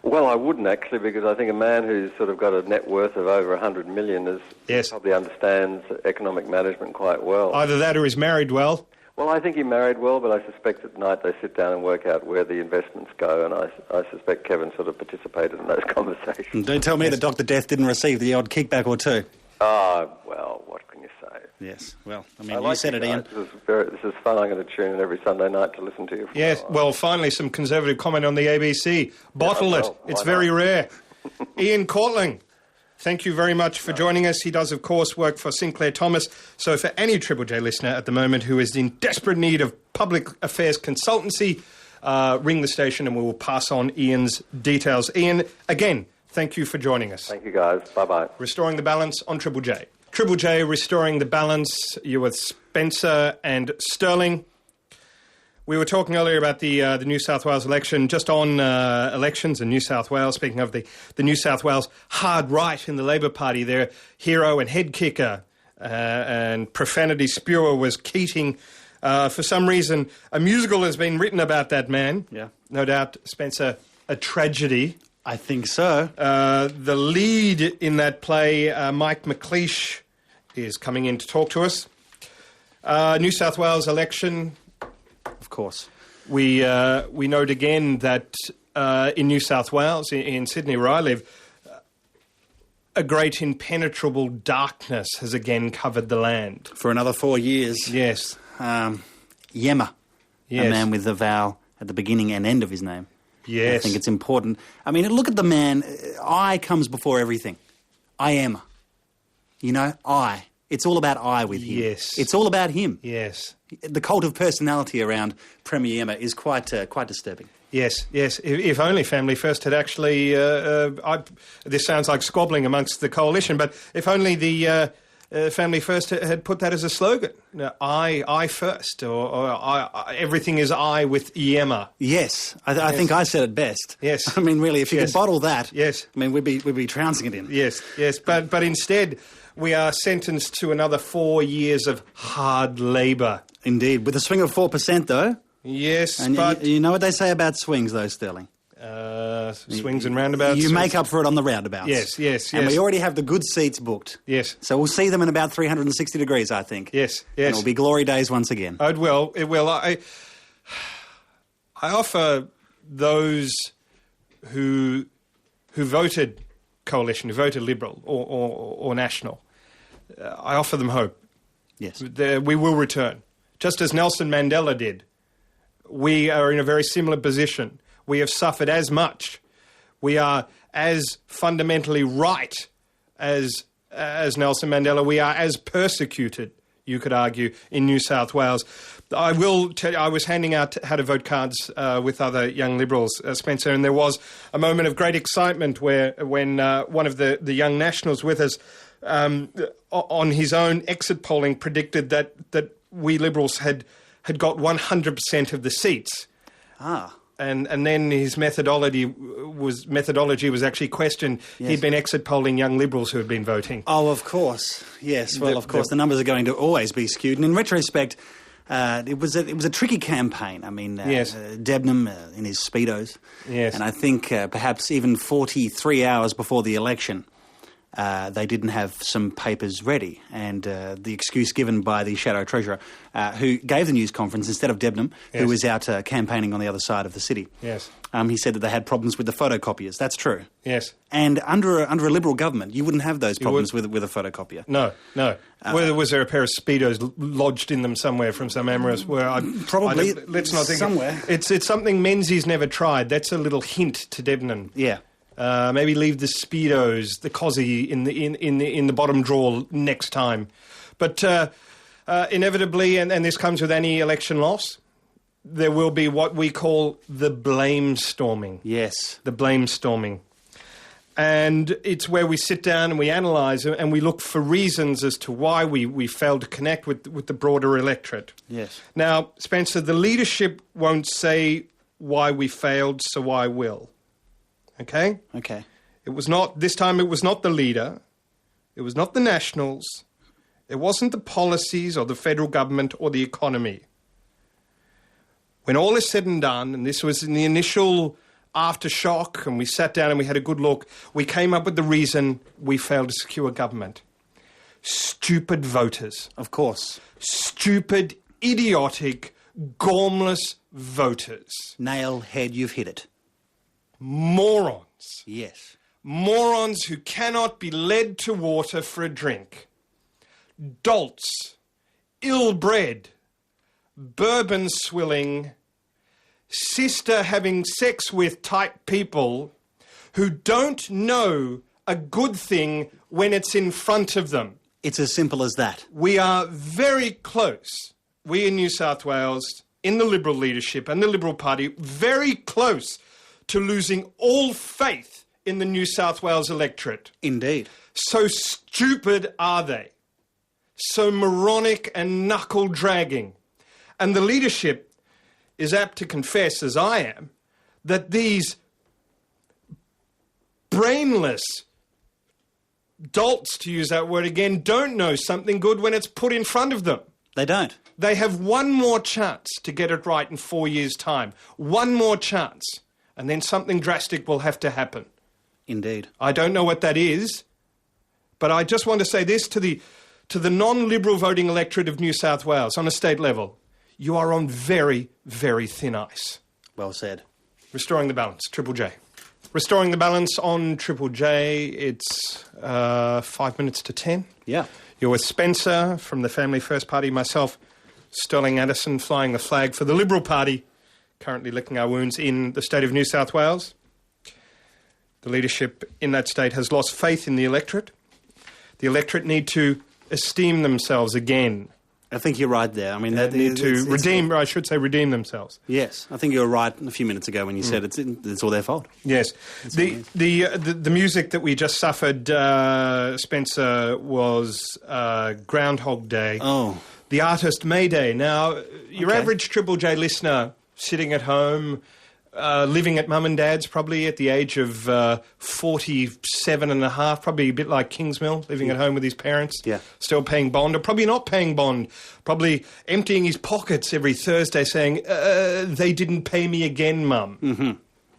Well, I wouldn't actually, because I think a man who's sort of got a net worth of over 100 million probably understands economic management quite well. Either that or he's married well. Well, I think he married well, but I suspect at night they sit down and work out where the investments go, and I suspect Kevin sort of participated in those conversations. Don't tell me that Dr. Death didn't receive the odd kickback or two. Well, what can you say? Yes, well, I mean, you said it, Ian. This is fun. I'm going to tune in every Sunday night to listen to you. Yes, well, finally some Conservative comment on the ABC. Bottle it. It's very rare. Ian Courtling, thank you very much for joining us. He does, of course, work for Sinclair Thomas. So for any Triple J listener at the moment who is in desperate need of public affairs consultancy, ring the station and we will pass on Ian's details. Ian, again, thank you for joining us. Thank you, guys. Bye-bye. Restoring the Balance on Triple J. Triple J, Restoring the Balance. You're with Spencer and Stirling. We were talking earlier about the New South Wales election, just on elections in New South Wales. Speaking of the New South Wales hard right in the Labor Party, their hero and head kicker and profanity spewer was Keating. For some reason, a musical has been written about that man. Yeah. No doubt, Spencer, a tragedy. I think so. The lead in that play, Mike McLeish, is coming in to talk to us. New South Wales election. Of course. We note again that in New South Wales, in Sydney where I live, a great impenetrable darkness has again covered the land. For another 4 years. Yes. Yema, a man with the vowel at the beginning and end of his name. Yes. I think it's important. I mean, look at the man. I comes before everything. I am. You know, I. It's all about I with him. Yes. It's all about him. Yes. The cult of personality around Premier Yema is quite disturbing. Yes, yes. If only Family First had actually... this sounds like squabbling amongst the coalition, but if only the Family First had put that as a slogan. I first, or everything is I with Yema. Yes. I think I said it best. Yes. I mean, really, if you could bottle that, yes. I mean, we'd be trouncing it in. Yes, yes. But instead, we are sentenced to another 4 years of hard labour. Indeed. With a swing of 4%, though. Yes, and but... You know what they say about swings, though, Stirling? Swings and roundabouts. You make up for it on the roundabouts. Yes, yes, yes. And we already have the good seats booked. Yes. So we'll see them in about 360 degrees, I think. Yes, yes. And it'll be glory days once again. Oh, it will. It will. I offer those who voted coalition, who voted Liberal or National, I offer them hope. Yes. We will return. Just as Nelson Mandela did. We are in a very similar position. We have suffered as much. We are as fundamentally right as Nelson Mandela. We are as persecuted, you could argue, in New South Wales. I will tell you, I was handing out how to vote cards with other young Liberals, Spencer, and there was a moment of great excitement when one of the young Nationals with us on his own exit polling predicted that we Liberals had got 100% of the seats. Ah. And then his methodology was actually questioned. Yes. He'd been exit polling young Liberals who had been voting. Oh, of course. Yes. Well, of course, the numbers are going to always be skewed. And in retrospect, it was a tricky campaign. I mean, yes. Debnam in his Speedos. Yes. And I think perhaps even 43 hours before the election, they didn't have some papers ready. And the excuse given by the Shadow Treasurer, who gave the news conference instead of Debnam, yes. who was out campaigning on the other side of the city. Yes. He said that they had problems with the photocopiers. That's true. Yes. And under a Liberal government, you wouldn't have those problems with a photocopier. No, no. Was there a pair of Speedos lodged in them somewhere from some amorous? Probably. Let's not think somewhere. It's something Menzies never tried. That's a little hint to Debnam. Yeah. Maybe leave the Speedos, the Cozzy in the bottom drawer next time. But inevitably, and this comes with any election loss, there will be what we call the blame storming. Yes. The blame storming. And it's where we sit down and we analyse and we look for reasons as to why we failed to connect with the broader electorate. Yes. Now, Spencer, the leadership won't say why we failed, so I will. Okay? Okay. This time it was not the leader. It was not the Nationals. It wasn't the policies or the federal government or the economy. When all is said and done, and this was in the initial aftershock, and we sat down and we had a good look, we came up with the reason we failed to secure government. Stupid voters. Of course. Stupid, idiotic, gormless voters. Nailhead, you've hit it. Morons. Yes. Morons who cannot be led to water for a drink. Dolts. Ill-bred. Bourbon swilling. Sister having sex with type people who don't know a good thing when it's in front of them. It's as simple as that. We are very close, we in New South Wales, in the Liberal leadership and the Liberal Party, very close to losing all faith in the New South Wales electorate. Indeed. So stupid are they. So moronic and knuckle-dragging. And the leadership is apt to confess, as I am, that these brainless dolts, to use that word again, don't know something good when it's put in front of them. They don't. They have one more chance to get it right in 4 years' time. One more chance. And then something drastic will have to happen. Indeed. I don't know what that is, but I just want to say this to the non-Liberal voting electorate of New South Wales on a state level. You are on very, very thin ice. Well said. Restoring the balance, Triple J. Restoring the balance on Triple J, it's 5 minutes to 10. Yeah. You're with Spencer from the Family First Party, myself, Stirling Addison, flying the flag for the Liberal Party, currently licking our wounds in the state of New South Wales. The leadership in that state has lost faith in the electorate. The electorate need to esteem themselves again. I think you're right there. I mean, they need to redeem themselves. Yes, I think you were right a few minutes ago when you said it's all their fault. Yes, the music that we just suffered, Spencer, was Groundhog Day. Oh, the artist Mayday. Now, your average Triple J listener sitting at home, living at mum and dad's, probably at the age of 47 and a half, probably a bit like Kingsmill, living at home with his parents, still paying bond, or probably not paying bond, probably emptying his pockets every Thursday saying, they didn't pay me again, Mum. Mm-hmm.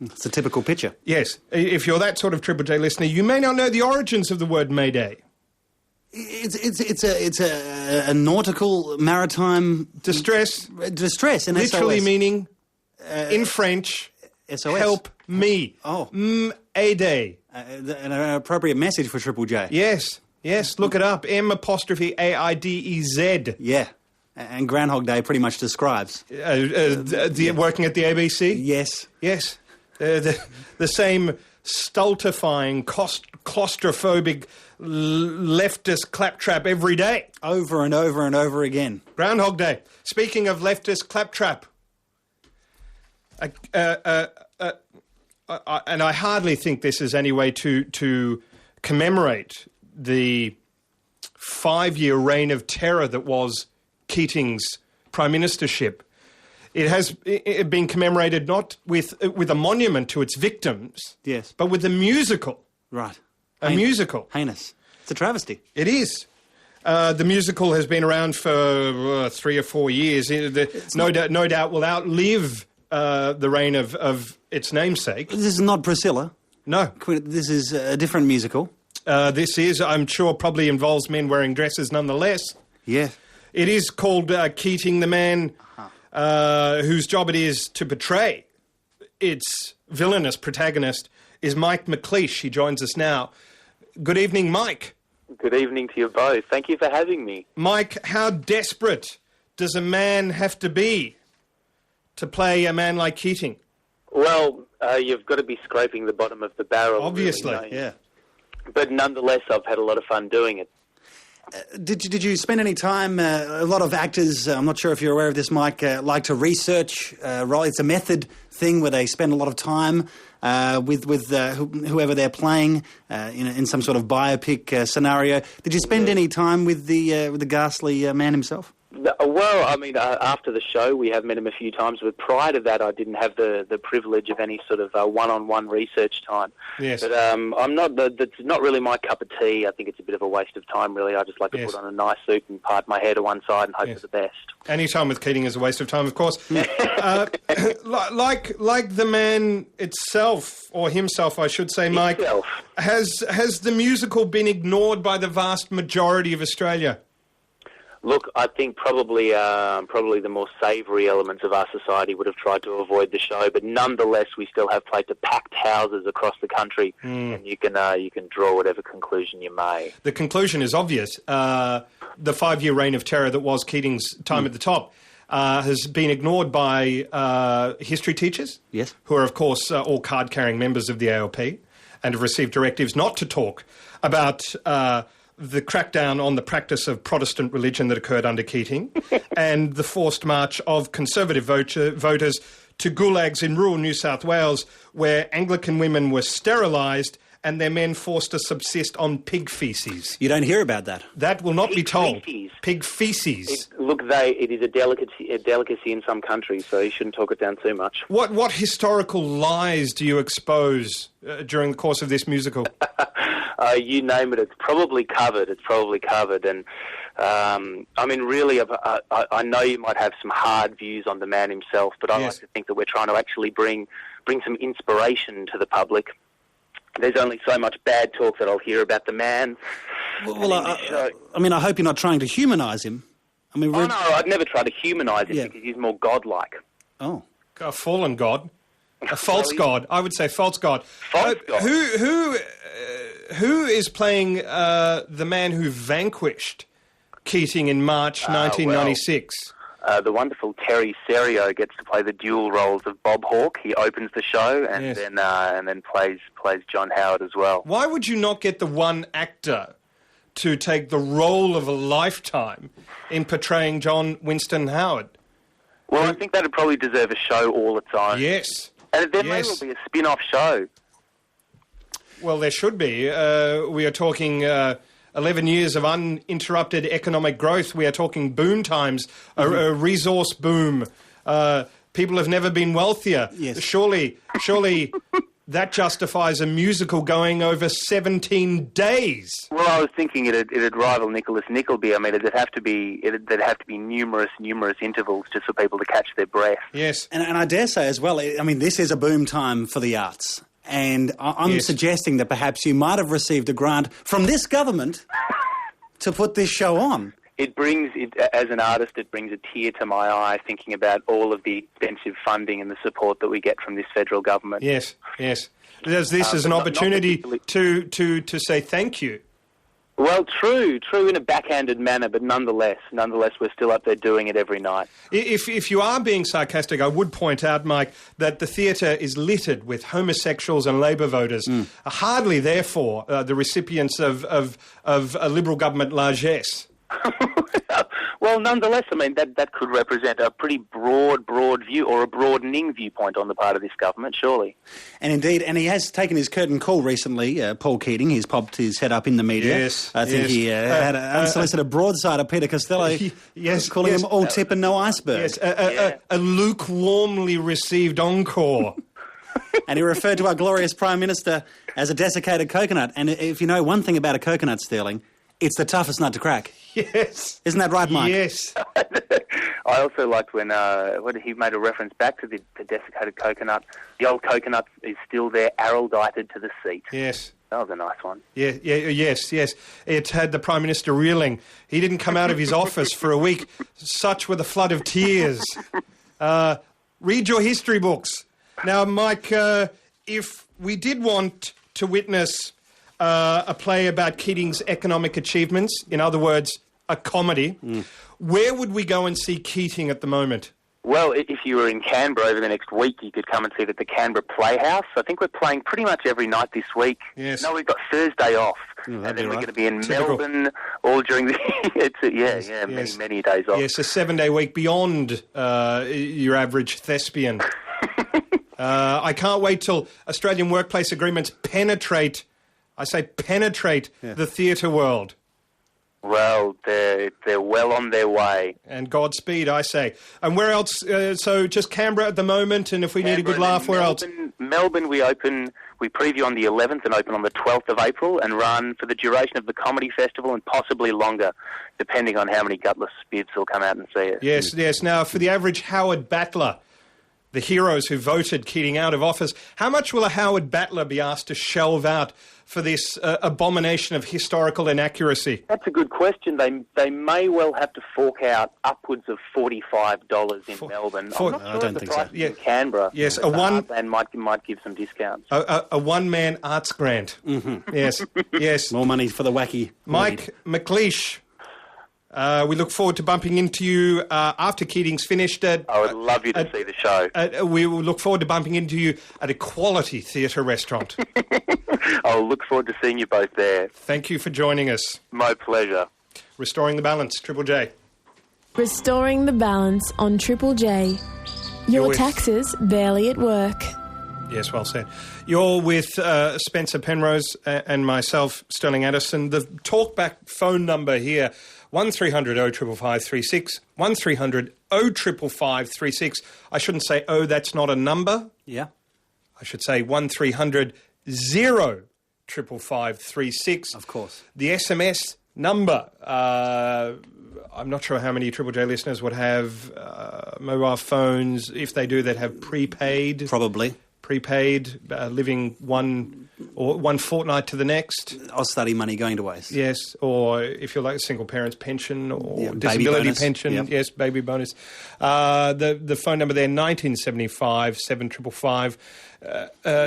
It's a typical picture. Yes. If you're that sort of Triple J listener, you may not know the origins of the word Mayday. It's a nautical, maritime... Distress. And literally SOS. Meaning... in French, SOS. Help me. Oh. A-day. An appropriate message for Triple J. Yes. Look it up. M'-A-I-D-E-Z. Yeah. And Groundhog Day pretty much describes. Working at the ABC? Yes. The same stultifying, claustrophobic, leftist claptrap every day. Over and over and over again. Groundhog Day. Speaking of leftist claptrap, and I hardly think this is any way to commemorate the 5-year reign of terror that was Keating's prime ministership. It has been commemorated not with a monument to its victims, yes, but with a musical. Right. Musical. Heinous. It's a travesty. It is. The musical has been around for 3 or 4 years. No doubt will outlive the reign of its namesake. This is not Priscilla. No. This is a different musical. This is, I'm sure, probably involves men wearing dresses nonetheless. Yeah. It is called Keating, the man whose job it is to portray its villainous protagonist is Mike McLeish. He joins us now. Good evening, Mike. Good evening to you both. Thank you for having me. Mike, how desperate does a man have to be to play a man like Keating? Well, you've got to be scraping the bottom of the barrel. Obviously, really, Yeah. But nonetheless, I've had a lot of fun doing it. Did you spend any time? A lot of actors, I'm not sure if you're aware of this, Mike, like to research. It's a method thing where they spend a lot of time with whoever they're playing in some sort of biopic scenario. Did you spend any time with the ghastly man himself? Well, I mean, after the show, we have met him a few times, but prior to that, I didn't have the privilege of any sort of one-on-one research time. Yes. But that's not really my cup of tea. I think it's a bit of a waste of time, really. I just like to put on a nice suit and part my hair to one side and hope for the best. Any time with Keating is a waste of time, of course. Like the man itself, or himself, I should say, Mike, has the musical been ignored by the vast majority of Australia? Look, I think probably the more savoury elements of our society would have tried to avoid the show, but nonetheless, we still have played to packed houses across the country, and you can draw whatever conclusion you may. The conclusion is obvious. The 5-year reign of terror that was Keating's time at the top has been ignored by history teachers, who are, of course, all card-carrying members of the ALP, and have received directives not to talk about the crackdown on the practice of Protestant religion that occurred under Keating and the forced march of Conservative voters to gulags in rural New South Wales where Anglican women were sterilised and their men forced to subsist on pig faeces. You don't hear about that. That will not be told. Pig faeces. It is a delicacy in some countries, so you shouldn't talk it down too much. What historical lies do you expose during the course of this musical? You name it, it's probably covered. And, I mean, really, I know you might have some hard views on the man himself, but I like to think that we're trying to actually bring some inspiration to the public. There's only so much bad talk that I'll hear about the man. Well, I mean, I hope you're not trying to humanise him. I mean, no, I'd never try to humanise him because he's more godlike. Oh. A fallen god. A false god. I would say false god. False god. Who is playing the man who vanquished Keating in March 1996? The wonderful Terry Serio gets to play the dual roles of Bob Hawke. He opens the show and then plays John Howard as well. Why would you not get the one actor to take the role of a lifetime in portraying John Winston Howard? Well, I think that would probably deserve a show all its own. Yes. And there may well be a spin-off show. Well, there should be. We are talking 11 years of uninterrupted economic growth. We are talking boom times, a resource boom. People have never been wealthier. Yes. Surely that justifies a musical going over 17 days. Well, I was thinking it'd rival Nicholas Nickleby. I mean, there'd have to be numerous intervals just for people to catch their breath. Yes. And I dare say as well, I mean, this is a boom time for the arts. And I'm suggesting that perhaps you might have received a grant from this government to put this show on. As an artist, it brings a tear to my eye thinking about all of the expensive funding and the support that we get from this federal government. Yes. There's this as an opportunity to say thank you. Well, true in a backhanded manner, but nonetheless, we're still up there doing it every night. If you are being sarcastic, I would point out, Mike, that the theatre is littered with homosexuals and Labor voters, hardly, therefore, the recipients of a Liberal government largesse. Well, nonetheless, I mean, that could represent a pretty broad view or a broadening viewpoint on the part of this government, surely. And indeed, and he has taken his curtain call recently, Paul Keating. He's popped his head up in the media. Yes. I think he had an unsolicited broadside of Peter Costello, calling him all tip and no iceberg. Yes, a lukewarmly received encore. And he referred to our glorious Prime Minister as a desiccated coconut. And if you know one thing about a coconut, Stirling, it's the toughest nut to crack. Yes. Isn't that right, Mike? Yes. I also liked when he made a reference back to the desiccated coconut. The old coconut is still there, arrowdited to the seat. Yes. That was a nice one. Yes. It had the Prime Minister reeling. He didn't come out of his office for a week. Such were the flood of tears. Read your history books. Now, Mike, if we did want to witness a play about Keating's economic achievements, in other words, a comedy, where would we go and see Keating at the moment? Well, if you were in Canberra over the next week, you could come and see it at the Canberra Playhouse. I think we're playing pretty much every night this week. Yes. No, we've got Thursday off. Oh, and then we're right. going to be in Typical. Melbourne all during the... many days off. Yes, a 7-day week beyond your average thespian. I can't wait till Australian workplace agreements penetrate the theatre world. Well, they're well on their way. And Godspeed, I say. And where else? So just Canberra at the moment, and if we need a good laugh, where else? Melbourne, we preview on the 11th and open on the 12th of April and run for the duration of the Comedy Festival and possibly longer, depending on how many gutless spivs will come out and see it. Yes. Now, for the average Howard Battler, the heroes who voted Keating out of office, how much will a Howard Battler be asked to shelve out for this abomination of historical inaccuracy? That's a good question. They may well have to fork out upwards of $45 in Melbourne. I'm not sure I don't think so. In Canberra. Yes, and might give some discounts. A one-man arts grant. Mm-hmm. Yes. More money for the wacky. Mike McLeish, we look forward to bumping into you after Keating's finished. I would love you to see the show. We will look forward to bumping into you at a quality theatre restaurant. I'll look forward to seeing you both there. Thank you for joining us. My pleasure. Restoring the Balance, Triple J. Restoring the Balance on Triple J. Your taxes barely at work. Yes, well said. You're with Spencer Penrose and myself, Stirling Addison. The talkback phone number here, 1300 055536, 1300 055536. I shouldn't say, oh, that's not a number. Yeah. I should say 1300 055536. Of course. The SMS number, I'm not sure how many Triple J listeners would have mobile phones. If they do, they'd have prepaid. Probably. Prepaid, living one fortnight to the next. Or study money going to waste. Yes, or if you're like a single parent's pension or baby disability bonus. pension. Yep. Yes, baby bonus. The phone number there, 1975 7555.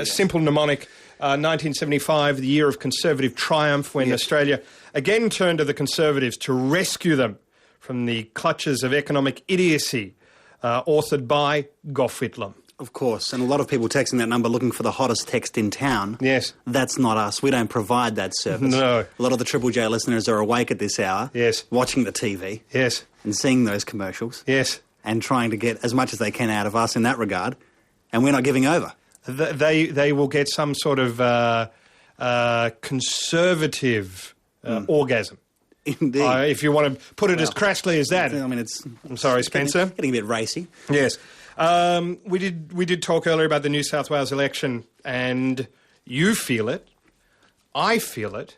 Simple mnemonic. 1975, the year of Conservative triumph, when Australia again turned to the Conservatives to rescue them from the clutches of economic idiocy, authored by Gough Whitlam. Of course, and a lot of people texting that number looking for the hottest text in town. Yes. That's not us. We don't provide that service. No. A lot of the Triple J listeners are awake at this hour. Yes. Watching the TV. Yes. And seeing those commercials. Yes. And trying to get as much as they can out of us in that regard. And we're not giving over. They will get some sort of conservative orgasm. Indeed. If you want to put it as crassly as that. I mean, I'm sorry, Spencer. Getting a bit racy. Yes. We did talk earlier about the New South Wales election, and you feel it. I feel it.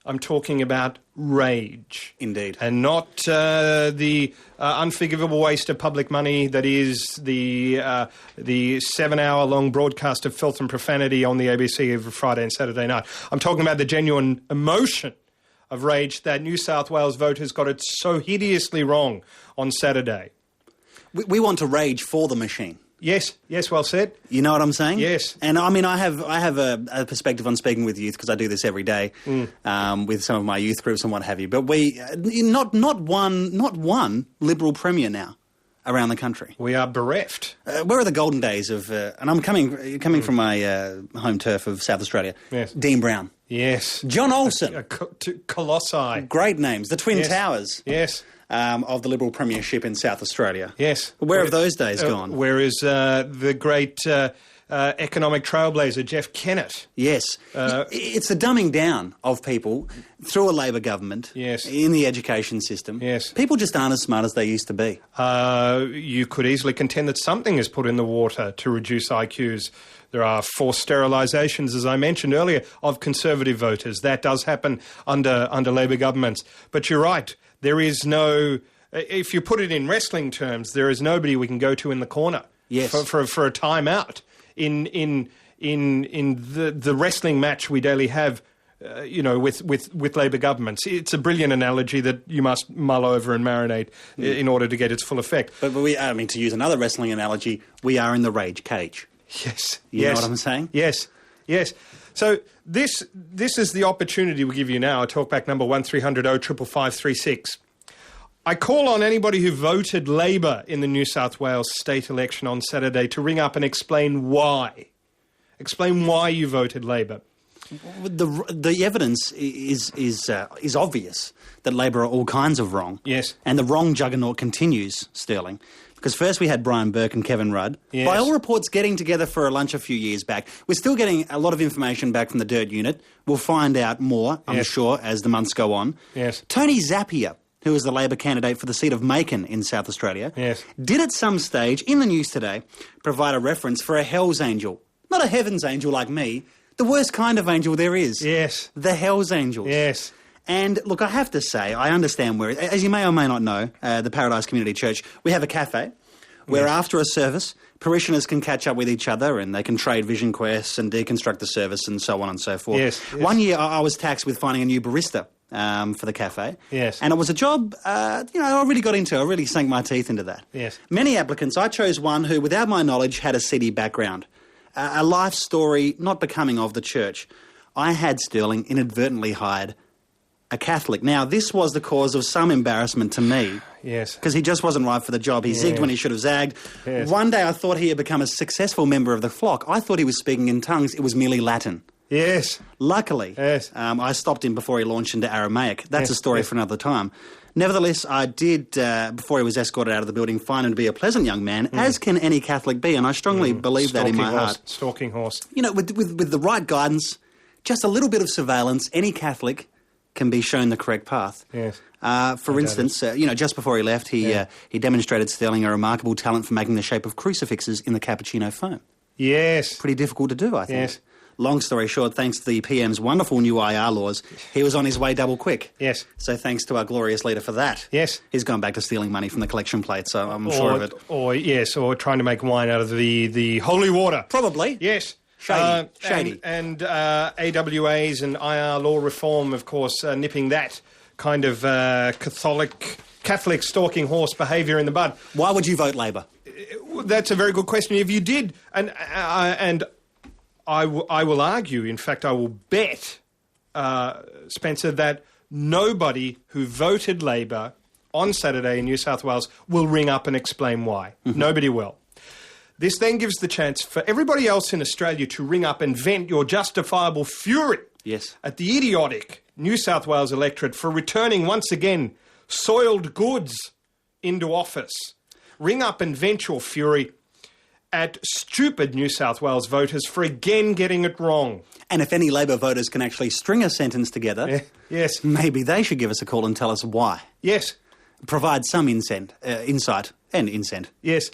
I'm talking about rage. Indeed. And not the unforgivable waste of public money that is the 7-hour-long broadcast of filth and profanity on the ABC every Friday and Saturday night. I'm talking about the genuine emotion of rage that New South Wales voters got it so hideously wrong on Saturday. We want to rage for the machine. Yes, well said. You know what I'm saying? Yes. And I mean, I have a perspective on speaking with youth because I do this every day with some of my youth groups and what have you. But we not one Liberal premier now around the country. We are bereft. Where are the golden days of? And I'm coming from my home turf of South Australia. Yes. Dean Brown. Yes. John Olsen. Colossi. Great names. The Twin Towers. Yes. Of the Liberal premiership in South Australia. Yes. Where have those days gone? Where is the great economic trailblazer, Jeff Kennett? Yes. It's the dumbing down of people through a Labor government in the education system. Yes. People just aren't as smart as they used to be. You could easily contend that something is put in the water to reduce IQs. There are forced sterilisations, as I mentioned earlier, of Conservative voters. That does happen under Labor governments. But you're right. There is no, if you put it in wrestling terms, there is nobody we can go to in the corner for a timeout in the wrestling match we daily have, with Labor governments. It's a brilliant analogy that you must mull over and marinate in order to get its full effect. But to use another wrestling analogy, we are in the rage cage. Yes. You know what I'm saying? Yes. So this is the opportunity we give you now. Talkback number 1300 055536. I call on anybody who voted Labor in the New South Wales state election on Saturday to ring up and explain why. Explain why you voted Labor. The evidence is obvious that Labor are all kinds of wrong. Yes. And the wrong juggernaut continues, Stirling. Because first we had Brian Burke and Kevin Rudd. Yes. By all reports, getting together for a lunch a few years back. We're still getting a lot of information back from the Dirt Unit. We'll find out more, I'm sure, as the months go on. Yes. Tony Zappia, who was the Labor candidate for the seat of Macon in South Australia, did at some stage, in the news today, provide a reference for a Hell's Angel. Not a Heaven's Angel like me, the worst kind of angel there is. Yes. The Hell's Angels. Yes. And look, I have to say, I understand where, as you may or may not know, the Paradise Community Church, we have a cafe where after a service, parishioners can catch up with each other and they can trade vision quests and deconstruct the service and so on and so forth. Yes. One year I was taxed with finding a new barista for the cafe. Yes. And it was a job, I really got into. I really sank my teeth into that. Yes. Many applicants, I chose one who, without my knowledge, had a seedy background. A life story not becoming of the church. I had, Stirling, inadvertently hired a Catholic. Now, this was the cause of some embarrassment to me. Yes. Because he just wasn't right for the job. He zigged when he should have zagged. Yes. One day I thought he had become a successful member of the flock. I thought he was speaking in tongues. It was merely Latin. Yes. Luckily, I stopped him before he launched into Aramaic. That's a story for another time. Nevertheless, I did, before he was escorted out of the building, find him to be a pleasant young man, as can any Catholic be, and I strongly believe that in my heart. Stalking horse. You know, with the right guidance, just a little bit of surveillance, any Catholic can be shown the correct path. Yes. For instance, just before he left, he demonstrated, Stirling, a remarkable talent for making the shape of crucifixes in the cappuccino foam. Yes. Pretty difficult to do, I think. Yes. Long story short, thanks to the PM's wonderful new IR laws, he was on his way double quick. Yes. So thanks to our glorious leader for that. Yes. He's gone back to stealing money from the collection plate, so I'm sure of it. Or trying to make wine out of the holy water. Probably. Yes. Shady. And AWAs and IR law reform, of course, nipping that kind of Catholic stalking horse behaviour in the bud. Why would you vote Labor? That's a very good question. If you did, and I will argue, in fact, I will bet, Spencer, that nobody who voted Labor on Saturday in New South Wales will ring up and explain why. Mm-hmm. Nobody will. This then gives the chance for everybody else in Australia to ring up and vent your justifiable fury at the idiotic New South Wales electorate for returning once again soiled goods into office. Ring up and vent your fury at stupid New South Wales voters for again getting it wrong. And if any Labor voters can actually string a sentence together, yes, maybe they should give us a call and tell us why. Yes. Provide some insight and incent. Yes,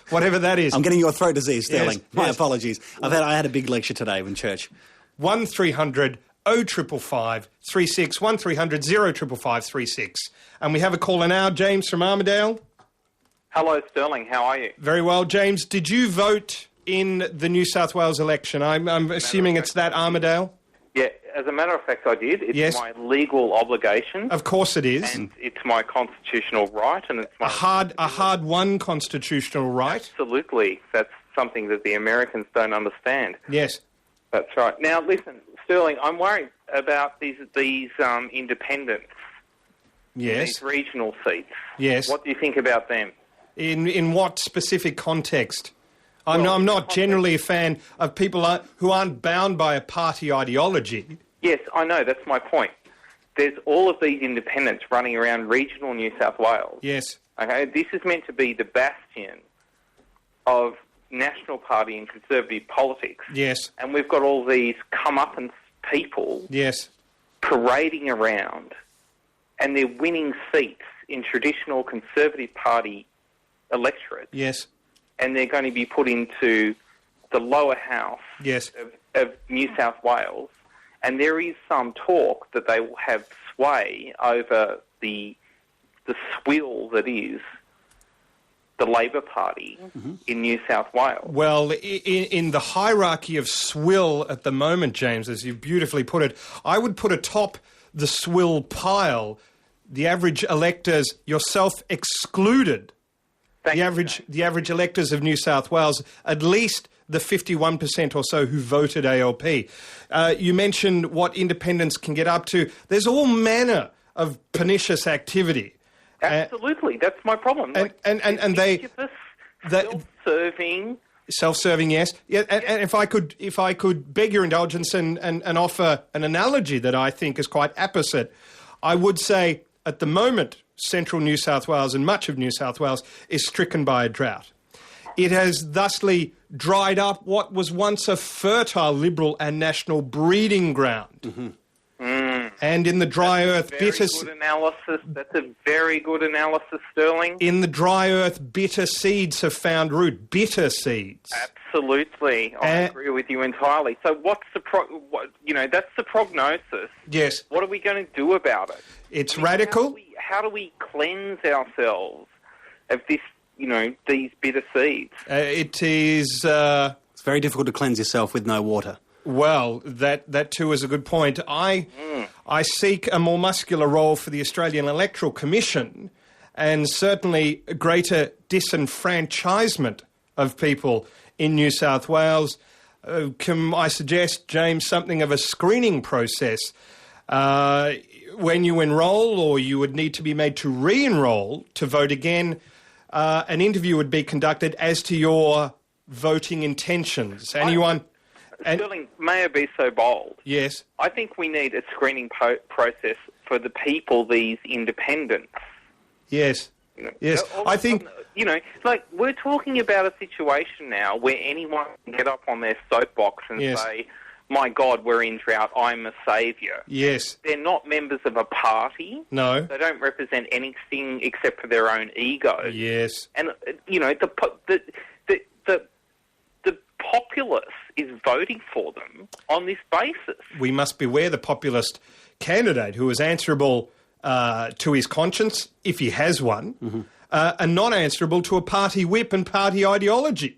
whatever that is. I'm getting your throat disease, Stirling. Yes, My apologies. I had a big lecture today in church. 1300 0555 36 1300 0555 36. And we have a caller now, James from Armidale. Hello, Stirling. How are you? Very well, James. Did you vote in the New South Wales election? I'm assuming it's that Armidale? Yeah, as a matter of fact, I did. It's my legal obligation. Of course it is. And it's my constitutional right, and it's my... A hard-won constitutional right. Absolutely. That's something that the Americans don't understand. Yes. That's right. Now, listen, Stirling, I'm worried about these independents. Yes. These regional seats. Yes. What do you think about them? In what specific context? I'm not generally a fan of people who aren't bound by a party ideology. Yes, I know. That's my point. There's all of these independents running around regional New South Wales. Yes. Okay, this is meant to be the bastion of National Party and Conservative politics. Yes. And we've got all these comeuppance people parading around, and they're winning seats in traditional Conservative Party electorate. Yes. And they're going to be put into the lower house of New South Wales. And there is some talk that they will have sway over the swill that is the Labor Party in New South Wales. Well, in the hierarchy of swill at the moment, James, as you beautifully put it, I would put atop the swill pile the average electors, yourself excluded. The average electors of New South Wales, at least the 51% or so who voted ALP. You mentioned what independents can get up to. There's all manner of pernicious activity. Absolutely, that's my problem. And they self-serving, yes. Yeah, and if I could beg your indulgence and offer an analogy that I think is quite apposite, I would say at the moment central New South Wales and much of New South Wales is stricken by a drought. It has thusly dried up what was once a fertile Liberal and National breeding ground. Mm-hmm. And in the dry earth, bitter... That's a very good analysis, Stirling. In the dry earth, bitter seeds have found root. Bitter seeds. Absolutely. I agree with you entirely. So what's the that's the prognosis. Yes. What are we going to do about it? It's radical. How do we cleanse ourselves of this, these bitter seeds? It is... It's very difficult to cleanse yourself with no water. Well, that too is a good point. I seek a more muscular role for the Australian Electoral Commission and certainly a greater disenfranchisement of people in New South Wales. Can I suggest, James, something of a screening process? When you enrol, or you would need to be made to re-enrol to vote again, an interview would be conducted as to your voting intentions. Stirling, may I be so bold? Yes. I think we need a screening process for the people, these independents. Yes. Yes. I think... we're talking about a situation now where anyone can get up on their soapbox and say, my God, we're in drought, I'm a saviour. Yes. They're not members of a party. No. They don't represent anything except for their own ego. Yes. And, the populace is voting for them on this basis. We must beware the populist candidate who is answerable to his conscience, if he has one, and not answerable to a party whip and party ideology.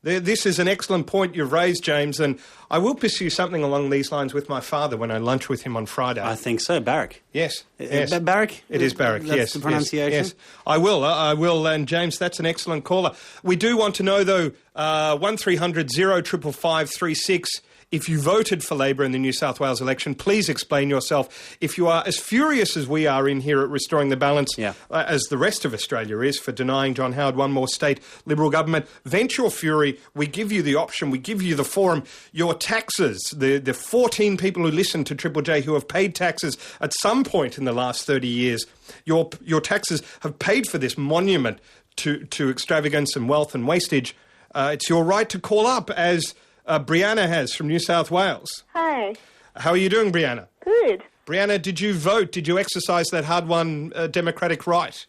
This is an excellent point you've raised, James, and I will pursue something along these lines with my father when I lunch with him on Friday. I think so, Barrack. Yes. Barrack? It is Barrack, That's yes. the pronunciation? Yes. I will, and James, that's an excellent caller. We do want to know, though, 1300 0555 36. If you voted for Labor in the New South Wales election, please explain yourself. If you are as furious as we are in here at Restoring the Balance, as the rest of Australia is for denying John Howard one more state Liberal government, vent your fury. We give you the option. We give you the forum. Your taxes, the 14 people who listen to Triple J who have paid taxes at some point in the last 30 years, your taxes have paid for this monument to extravagance and wealth and wastage. It's your right to call up, as... Brianna has from New South Wales. Hi. How are you doing, Brianna? Good. Brianna, did you vote? Did you exercise that hard-won democratic right?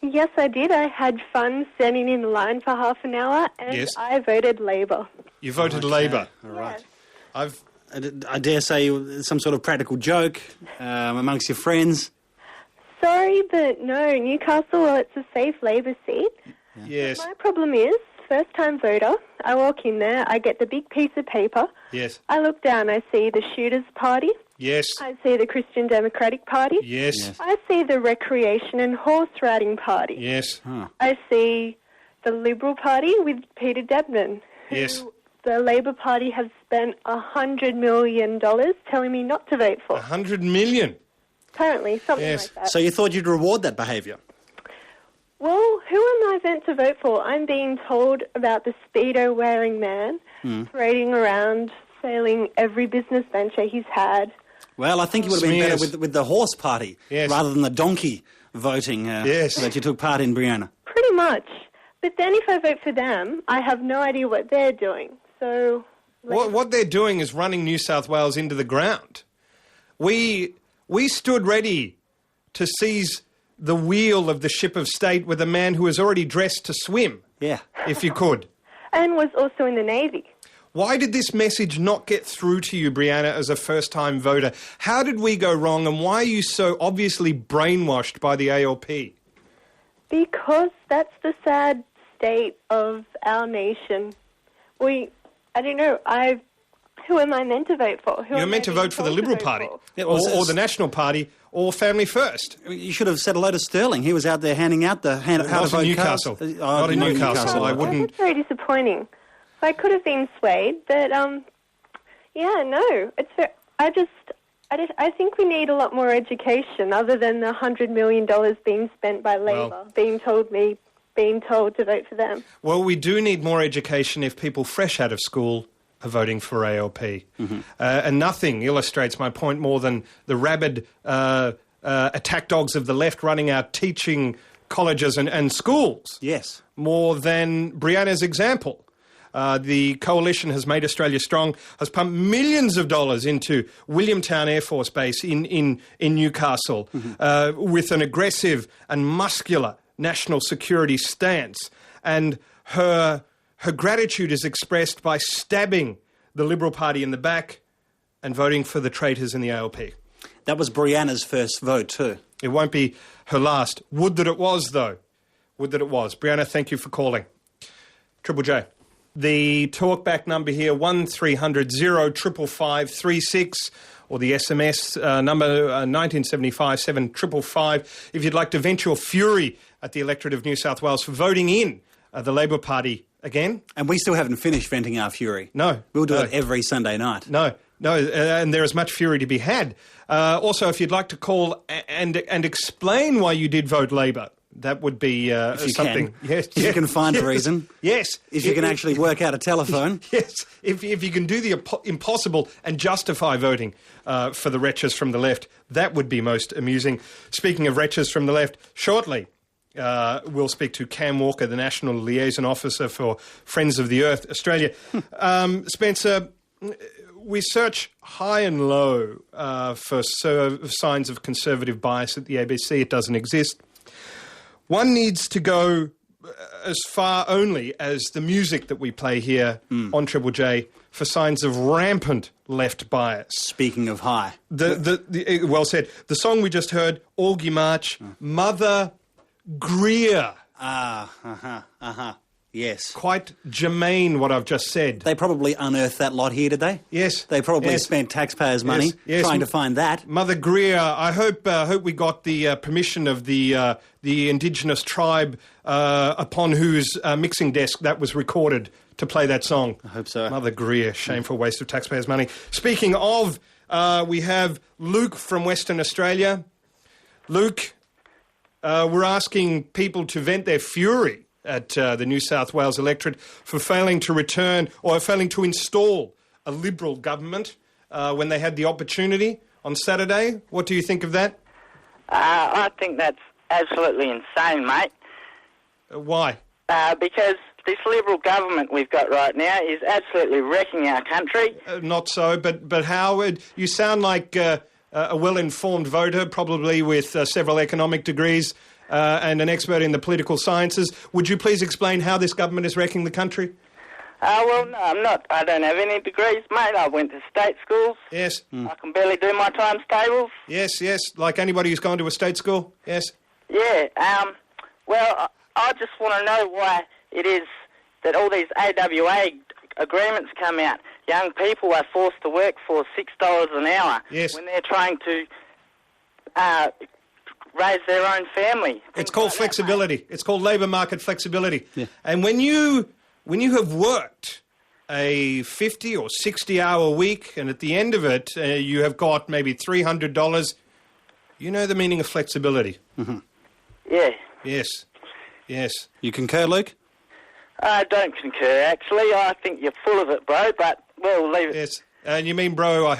Yes, I did. I had fun standing in the line for half an hour, and I voted Labor. You voted Labor? All right. Yes. I dare say some sort of practical joke amongst your friends. Sorry, but no, Newcastle, well, it's a safe Labor seat. Yes. My problem is, first-time voter, I walk in there, I get the big piece of paper. Yes. I look down, I see the Shooters Party. Yes. I see the Christian Democratic Party. Yes. I see the Recreation and Horse Riding Party. Yes. I see the Liberal Party with Peter Debnam. Yes. Who the Labor Party has spent $100 million telling me not to vote for. $100 million? Apparently, something like that. So you thought you'd reward that behaviour? Well, who am I meant to vote for? I'm being told about the Speedo-wearing man parading around, sailing every business venture he's had. Well, I think you would have been better with the horse party rather than the donkey voting that you took part in, Brianna. Pretty much. But then if I vote for them, I have no idea what they're doing. So... What they're doing is running New South Wales into the ground. We stood ready to seize the wheel of the ship of state with a man who is already dressed to swim. Yeah. If you could. And was also in the Navy. Why did this message not get through to you, Brianna, as a first-time voter? How did we go wrong, and why are you so obviously brainwashed by the ALP? Because that's the sad state of our nation. I don't know, who am I meant to vote for? You're meant to vote for the Liberal Party, or the National Party, or Family First. You should have said hello to Sterling. He was out there handing out the how to vote Newcastle. cards. Not in Newcastle. I wouldn't. That's very disappointing. I could have been swayed, but no, I think we need a lot more education other than the $100 million being spent by Labor, being told to vote for them. Well, we do need more education if people fresh out of school are voting for ALP. Mm-hmm. And nothing illustrates my point more than the rabid attack dogs of the left running out teaching colleges and schools. Yes. More than Brianna's example. The coalition has made Australia strong, has pumped millions of dollars into Williamtown Air Force Base in Newcastle, with an aggressive and muscular national security stance. And her gratitude is expressed by stabbing the Liberal Party in the back and voting for the traitors in the ALP. That was Brianna's first vote too. It won't be her last. Would that it was, though. Would that it was. Brianna, thank you for calling. Triple J. The talkback number here, 1300 0555 36, or the SMS number 1975 7555. If you'd like to vent your fury at the electorate of New South Wales for voting in the Labor Party again. And we still haven't finished venting our fury. No. We'll do it every Sunday night. No, and there is much fury to be had. Also, if you'd like to call and explain why you did vote Labor, that would be something. Yes, if you can find a reason. Yes. If you can actually work out a telephone. Yes. If you can do the impossible and justify voting for the wretches from the left, that would be most amusing. Speaking of wretches from the left, shortly we'll speak to Cam Walker, the National Liaison Officer for Friends of the Earth Australia. Spencer, we search high and low for signs of conservative bias at the ABC. It doesn't exist. One needs to go as far only as the music that we play here on Triple J for signs of rampant left bias. Speaking of high. Well said. The song we just heard, Augie March, Mother Greer. Yes. Quite germane what I've just said. They probably unearthed that lot here, did they? Yes. They probably spent taxpayers' money trying to find that. Mother Greer, I hope we got the permission of the Indigenous tribe upon whose mixing desk that was recorded to play that song. I hope so. Mother Greer, shameful waste of taxpayers' money. Speaking of, we have Luke from Western Australia. Luke, we're asking people to vent their fury at the New South Wales electorate for failing to return or failing to install a Liberal government when they had the opportunity on Saturday. What do you think of that? I think that's absolutely insane, mate. Why? Because this Liberal government we've got right now is absolutely wrecking our country. Not so, but Howard, you sound like a well-informed voter, probably with several economic degrees, and an expert in the political sciences. Would you please explain how this government is wrecking the country? Well, no, I'm not. I don't have any degrees, mate. I went to state schools. Yes. I can barely do my times tables. Yes, like anybody who's gone to a state school. Yes. Yeah. Well, I just want to know why it is that all these AWA agreements come out. Young people are forced to work for $6 an hour when they're trying to raise their own family. It's called flexibility. It's called labour market flexibility. Yeah. And when you have worked a 50 or 60-hour week, and at the end of it you have got maybe $300, you know the meaning of flexibility. Mm-hmm. Yeah. Yes. You concur, Luke? I don't concur, actually. I think you're full of it, bro, but we'll leave it. Yes. And you mean, bro, I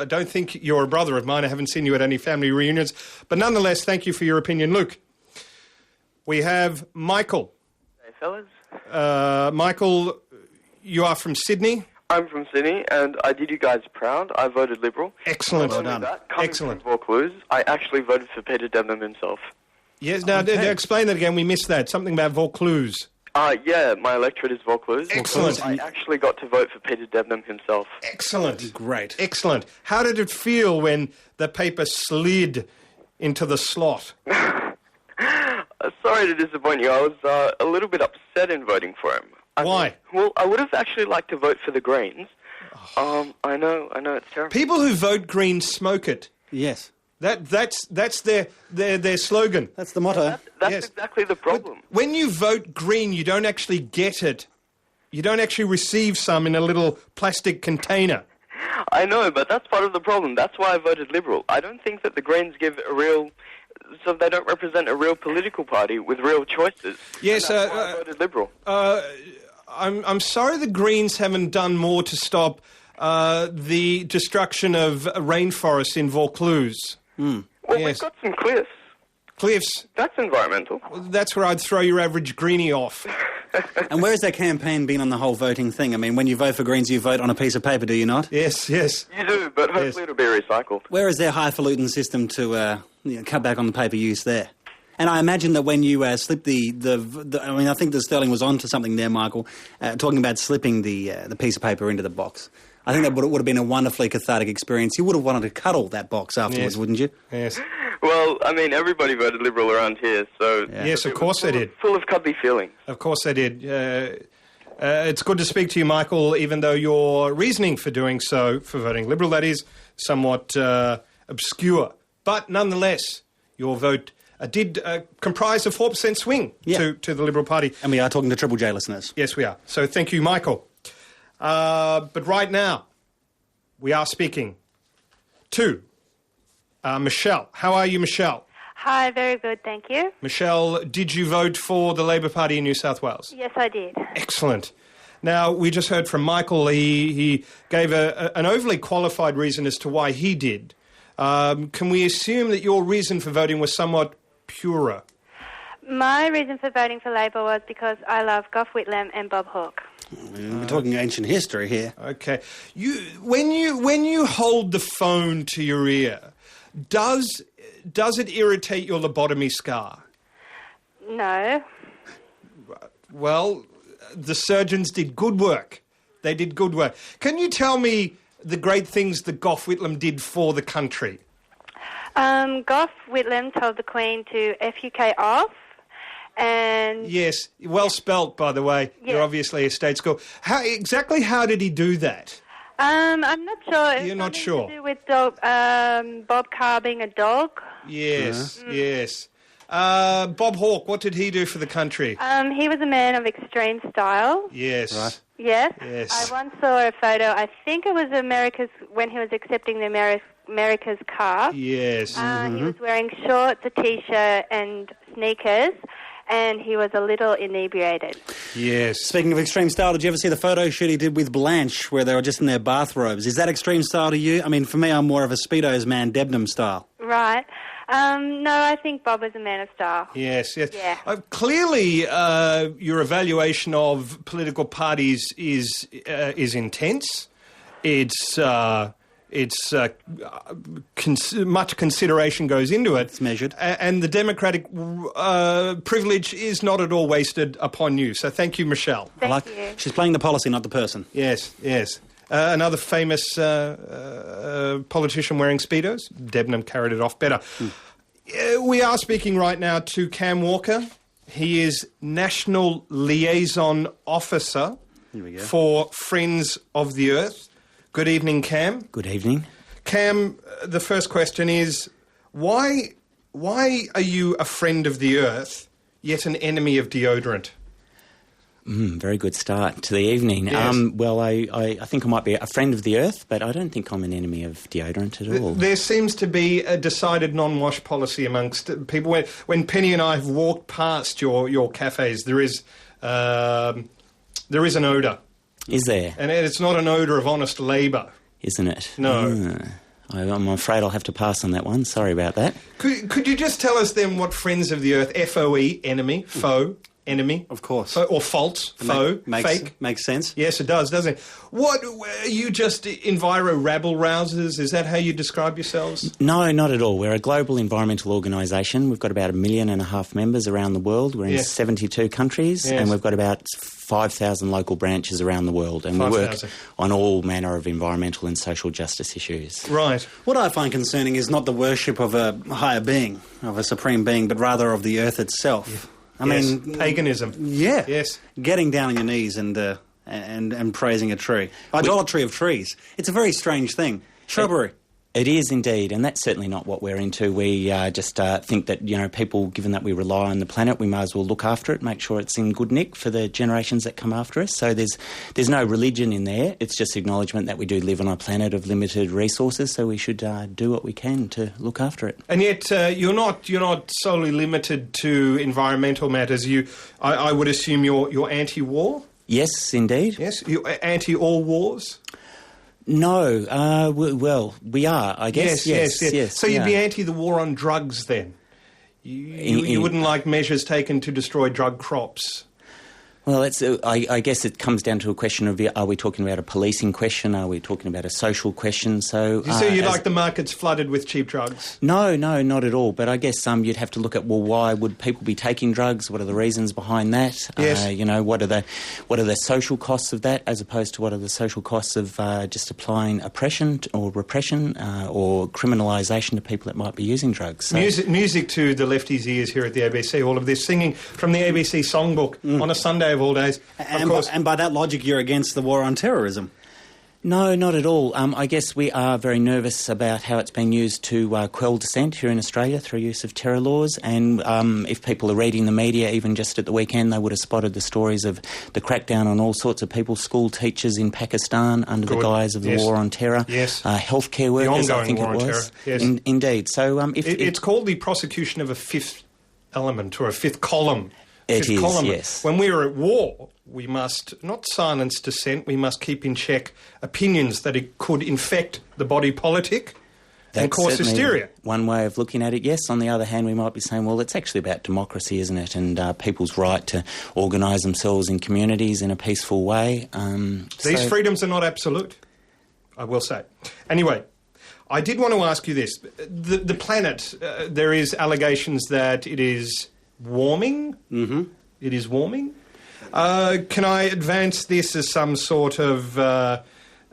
don't think you're a brother of mine. I haven't seen you at any family reunions. But nonetheless, thank you for your opinion. Luke, we have Michael. Hey, fellas. Michael, you are from Sydney? I'm from Sydney, and I did you guys proud. I voted Liberal. Excellent. Well done. Excellent. From Vaucluse, I actually voted for Peter Debnam himself. Yes, now, explain that again. We missed that. Something about Vaucluse. Yeah, my electorate is Vaucluse. Excellent. I actually got to vote for Peter Debnam himself. Excellent. Great. Excellent. How did it feel when the paper slid into the slot? Sorry to disappoint you. I was a little bit upset in voting for him. Why? Well, I would have actually liked to vote for the Greens. I know, it's terrible. People who vote Green smoke it. Yes. That's their slogan. That's the motto. That's exactly the problem. But when you vote Green, you don't actually get it. You don't actually receive some in a little plastic container. I know, but that's part of the problem. That's why I voted Liberal. I don't think that the Greens give a real... So they don't represent a real political party with real choices. Yes, that's why I voted Liberal. I'm sorry the Greens haven't done more to stop the destruction of rainforests in Vaucluse. Well, yes. we've got some cliffs. Cliffs? That's environmental. That's where I'd throw your average greenie off. And where has that campaign been on the whole voting thing? I mean, when you vote for Greens, you vote on a piece of paper, do you not? Yes, yes. You do, but hopefully it'll be recycled. Where is their highfalutin system to cut back on the paper use there? And I imagine that when you slip I mean, I think that Stirling was on to something there, Michael, talking about slipping the piece of paper into the box. I think that would have been a wonderfully cathartic experience. You would have wanted to cuddle that box afterwards, wouldn't you? Yes. Well, I mean, everybody voted Liberal around here, so... Yeah. Yes, of course they did. Full of cuddly feelings. Of course they did. It's good to speak to you, Michael, even though your reasoning for doing so, for voting Liberal, that is, somewhat obscure. But nonetheless, your vote did comprise a 4% swing to the Liberal Party. And we are talking to Triple J listeners. Yes, we are. So thank you, Michael. But right now, we are speaking to Michelle. How are you, Michelle? Hi, very good, thank you. Michelle, did you vote for the Labor Party in New South Wales? Yes, I did. Excellent. Now, we just heard from Michael. He gave an overly qualified reason as to why he did. Can we assume that your reason for voting was somewhat purer? My reason for voting for Labor was because I love Gough Whitlam and Bob Hawke. We're talking ancient history here. Okay. When you hold the phone to your ear, does it irritate your lobotomy scar? No. Well, the surgeons did good work. They did good work. Can you tell me the great things that Gough Whitlam did for the country? Gough Whitlam told the Queen to FUK off. And yes, well spelt, by the way. Yes. You're obviously a state school. How did he do that? I'm not sure. You're not sure? To do with Bob Carr being a dog. Yes, yes. Bob Hawke, what did he do for the country? He was a man of extreme style. Yes. Right. Yes. Yes. I once saw a photo. I think it was when he was accepting the America's car. Yes. He was wearing shorts, a T-shirt, and sneakers. And he was a little inebriated. Yes. Speaking of extreme style, did you ever see the photo shoot he did with Blanche where they were just in their bathrobes? Is that extreme style to you? I mean, for me, I'm more of a Speedos man, Debnam style. Right. No, I think Bob was a man of style. Yes, yes. Yeah. Clearly, your evaluation of political parties is intense. Much consideration goes into it. It's measured. And the democratic privilege is not at all wasted upon you. So thank you, Michelle. Thank you. She's playing the policy, not the person. Yes, yes. Another famous politician wearing Speedos. Debnam carried it off better. We are speaking right now to Cam Walker. He is National Liaison Officer for Friends of the Earth. Good evening, Cam. Good evening. Cam, the first question is, why are you a friend of the earth, yet an enemy of deodorant? Very good start to the evening. Yes. Well, I think I might be a friend of the earth, but I don't think I'm an enemy of deodorant at all. There seems to be a decided non-wash policy amongst people. When Penny and I have walked past your cafes, there is an odour. Is there? And it's not an odour of honest labour. Isn't it? No. I'm afraid I'll have to pass on that one. Sorry about that. Could you just tell us then what Friends of the Earth, FOE, enemy, foe, enemy? Of course. Or false, foe, fake? Makes sense. Yes, it does, doesn't it? What, are you just enviro rabble-rousers? Is that how you describe yourselves? No, not at all. We're a global environmental organisation. We've got about 1.5 million members around the world. We're in 72 countries, and we've got about 5,000 local branches around the world, and 5, we work on all manner of environmental and social justice issues. Right. What I find concerning is not the worship of a higher being, of a supreme being, but rather of the earth itself. Yeah. I mean, paganism. Yeah. Yes. Getting down on your knees and praising a tree. Idolatry of trees. It's a very strange thing. Shrubbery. It is indeed, and that's certainly not what we're into. We just think that, people, given that we rely on the planet, we might as well look after it, make sure it's in good nick for the generations that come after us. So there's no religion in there. It's just acknowledgement that we do live on a planet of limited resources, so we should do what we can to look after it. And yet you're not solely limited to environmental matters. I would assume you're anti-war? Yes, indeed. Yes, you're anti all wars? No, well, we are, I guess. Yes. So you'd be anti the war on drugs then? You wouldn't like measures taken to destroy drug crops? Well, I guess it comes down to a question of, are we talking about a policing question? Are we talking about a social question? So you like the markets flooded with cheap drugs? No, not at all. But I guess you'd have to look at, why would people be taking drugs? What are the reasons behind that? Yes. What are the social costs of that, as opposed to what are the social costs of just applying oppression or repression or criminalisation to people that might be using drugs? So, music to the lefties' ears here at the ABC. All of this singing from the ABC songbook on a Sunday of all days. And by that logic, you're against the war on terrorism? No, not at all. I guess we are very nervous about how it's been used to quell dissent here in Australia through use of terror laws. And if people are reading the media, even just at the weekend, they would have spotted the stories of the crackdown on all sorts of people, school teachers in Pakistan under the guise of the war on terror, healthcare workers, the ongoing I think war it on was. Terror. Yes. Indeed. So it's called the prosecution of a fifth element or a fifth column. It is, yes. When we are at war, we must not silence dissent, we must keep in check opinions that it could infect the body politic and cause hysteria. One way of looking at it, yes. On the other hand, we might be saying, well, it's actually about democracy, isn't it? And people's right to organise themselves in communities in a peaceful way. These freedoms are not absolute, I will say. Anyway, I did want to ask you this. The planet, there is allegations that it is warming. Mm-hmm. It is warming. Can I advance this as some sort of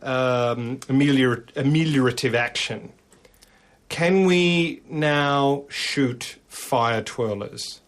ameliorative action? Can we now shoot fire twirlers?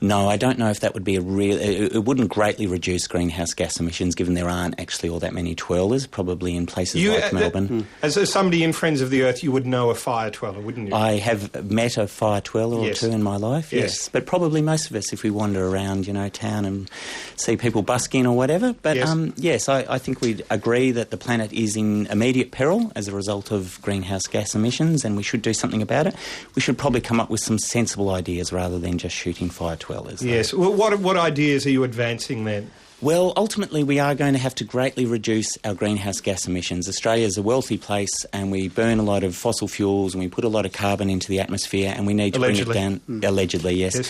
No, I don't know if that would be it wouldn't greatly reduce greenhouse gas emissions, given there aren't actually all that many twirlers, probably in places like Melbourne. As somebody in Friends of the Earth, you would know a fire twirler, wouldn't you? I have met a fire twirler or two in my life, yes. But probably most of us, if we wander around, town and see people busking or whatever. But yes, I think we'd agree that the planet is in immediate peril as a result of greenhouse gas emissions, and we should do something about it. We should probably come up with some sensible ideas rather than just shooting fire twirlers. Yes. Well, what ideas are you advancing then? Well, ultimately, we are going to have to greatly reduce our greenhouse gas emissions. Australia is a wealthy place, and we burn a lot of fossil fuels, and we put a lot of carbon into the atmosphere, and we need to bring it down. Allegedly, yes.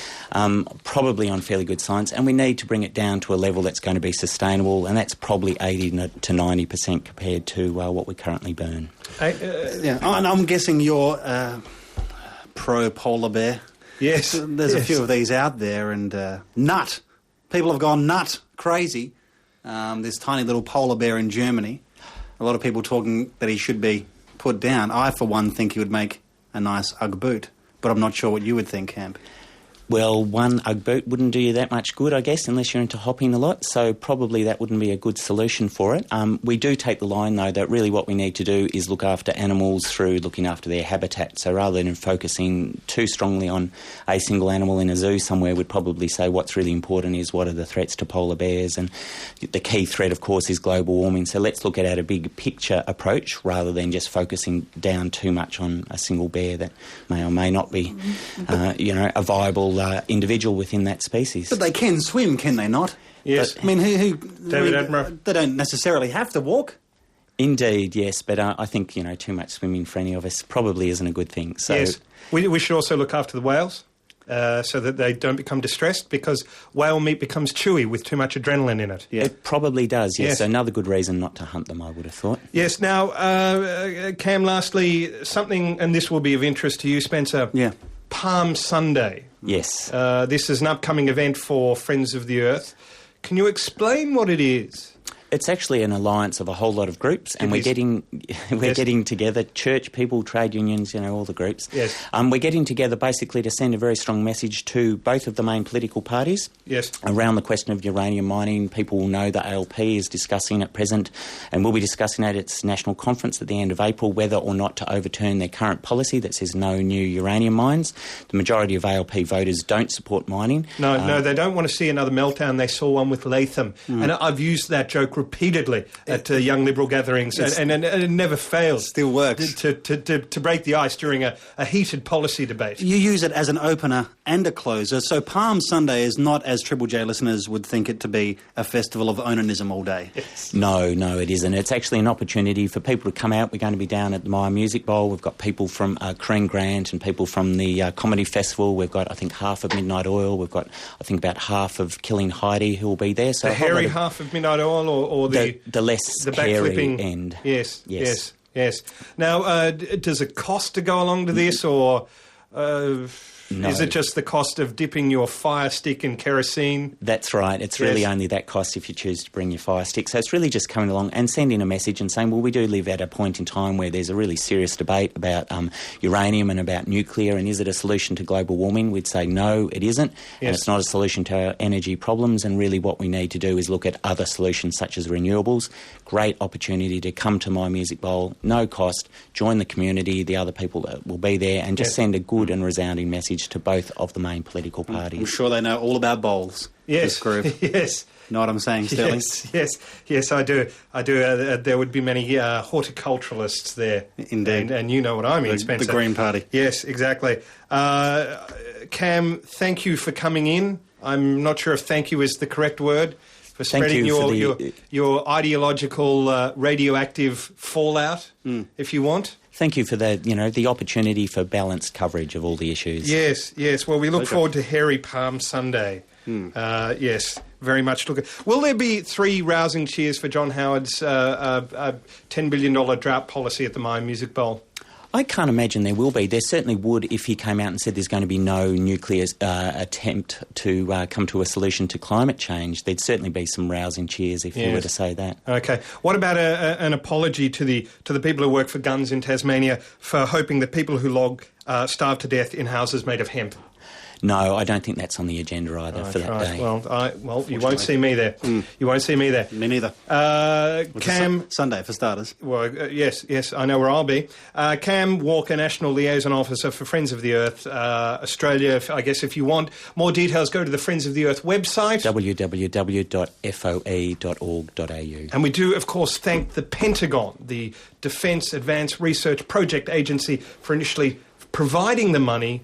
Probably on fairly good science, and we need to bring it down to a level that's going to be sustainable, and that's probably 80 to 90% compared to what we currently burn. And I'm guessing you're pro-polar bear. Yes. There's a few of these out there, and nut. People have gone nut crazy. This tiny little polar bear in Germany. A lot of people talking that he should be put down. I, for one, think he would make a nice Ugg boot, but I'm not sure what you would think, Camp. Well, one Ugg boot wouldn't do you that much good, I guess, unless you're into hopping a lot, so probably that wouldn't be a good solution for it. We do take the line, though, that really what we need to do is look after animals through looking after their habitat. So rather than focusing too strongly on a single animal in a zoo somewhere, we'd probably say what's really important is what are the threats to polar bears. And the key threat, of course, is global warming. So let's look at a big picture approach rather than just focusing down too much on a single bear that may or may not be, a viable individual within that species. But they can swim, can they not? Yes. David Attenborough. They don't necessarily have to walk. Indeed, yes, but I think, too much swimming for any of us probably isn't a good thing. So yes. We should also look after the whales so that they don't become distressed, because whale meat becomes chewy with too much adrenaline in it. Yeah. It probably does, yes. So another good reason not to hunt them, I would have thought. Yes. Now, Cam, lastly, something, and this will be of interest to you, Spencer. Yeah. Palm Sunday. Yes. This is an upcoming event for Friends of the Earth. Can you explain what it is? It's actually an alliance of a whole lot of groups, and we're getting together, church people, trade unions, all the groups. Yes. We're getting together basically to send a very strong message to both of the main political parties. Yes. Around the question of uranium mining. People will know the ALP is discussing at present, and will be discussing at its national conference at the end of April whether or not to overturn their current policy that says no new uranium mines. The majority of ALP voters don't support mining. No, they don't want to see another meltdown. They saw one with Latham. And I've used that joke repeatedly at young Liberal gatherings, and it never fails. Still works. To break the ice during a heated policy debate. You use it as an opener and a closer. So Palm Sunday is not, as Triple J listeners would think it to be, a festival of onanism all day. Yes. No, it isn't. It's actually an opportunity for people to come out. We're going to be down at the Myer Music Bowl. We've got people from Corinne Grant and people from the Comedy Festival. We've got, I think, half of Midnight Oil. We've got, I think, about half of Killing Heidi who will be there. So the hairy half of Midnight Oil, or the less the hairy end. Yes. Now, does it cost to go along to this, or No. Is it just the cost of dipping your fire stick in kerosene? That's right. It's really only that cost if you choose to bring your fire stick. So it's really just coming along and sending a message and saying, well, we do live at a point in time where there's a really serious debate about uranium and about nuclear, and is it a solution to global warming? We'd say no, it isn't, and it's not a solution to our energy problems, and really what we need to do is look at other solutions such as renewables. Great opportunity to come to My Music Bowl, no cost, join the community, the other people that will be there, and just send a good and resounding message to both of the main political parties. I'm sure they know all about bowls. Yes, this group. Yes. Know what I'm saying, Stirling? Yes, I do. there would be many horticulturalists there. Indeed. And you know what I mean, Spencer. The Green Party. Yes, exactly. Cam, thank you for coming in. I'm not sure if thank you is the correct word, for spreading your ideological radioactive fallout, if you want. Thank you for the opportunity for balanced coverage of all the issues. Yes. Well, we look forward to Hairy Palm Sunday. Yes, very much. Will there be 3 rousing cheers for John Howard's $10 billion drought policy at the Myer Music Bowl? I can't imagine there will be. There certainly would if he came out and said there's going to be no nuclear attempt to come to a solution to climate change. There'd certainly be some rousing cheers if he were to say that. Okay. What about an apology to the people who work for Guns in Tasmania for hoping that people who log starve to death in houses made of hemp? No, I don't think that's on the agenda either for that day. Well, you won't see me there. You won't see me there. Me neither. Cam... Sunday, for starters. Well, yes, I know where I'll be. Cam Walker, National Liaison Officer for Friends of the Earth Australia. I guess if you want more details, go to the Friends of the Earth website. www.foe.org.au. And we do, of course, thank the Pentagon, the Defence Advanced Research Project Agency, for initially providing the money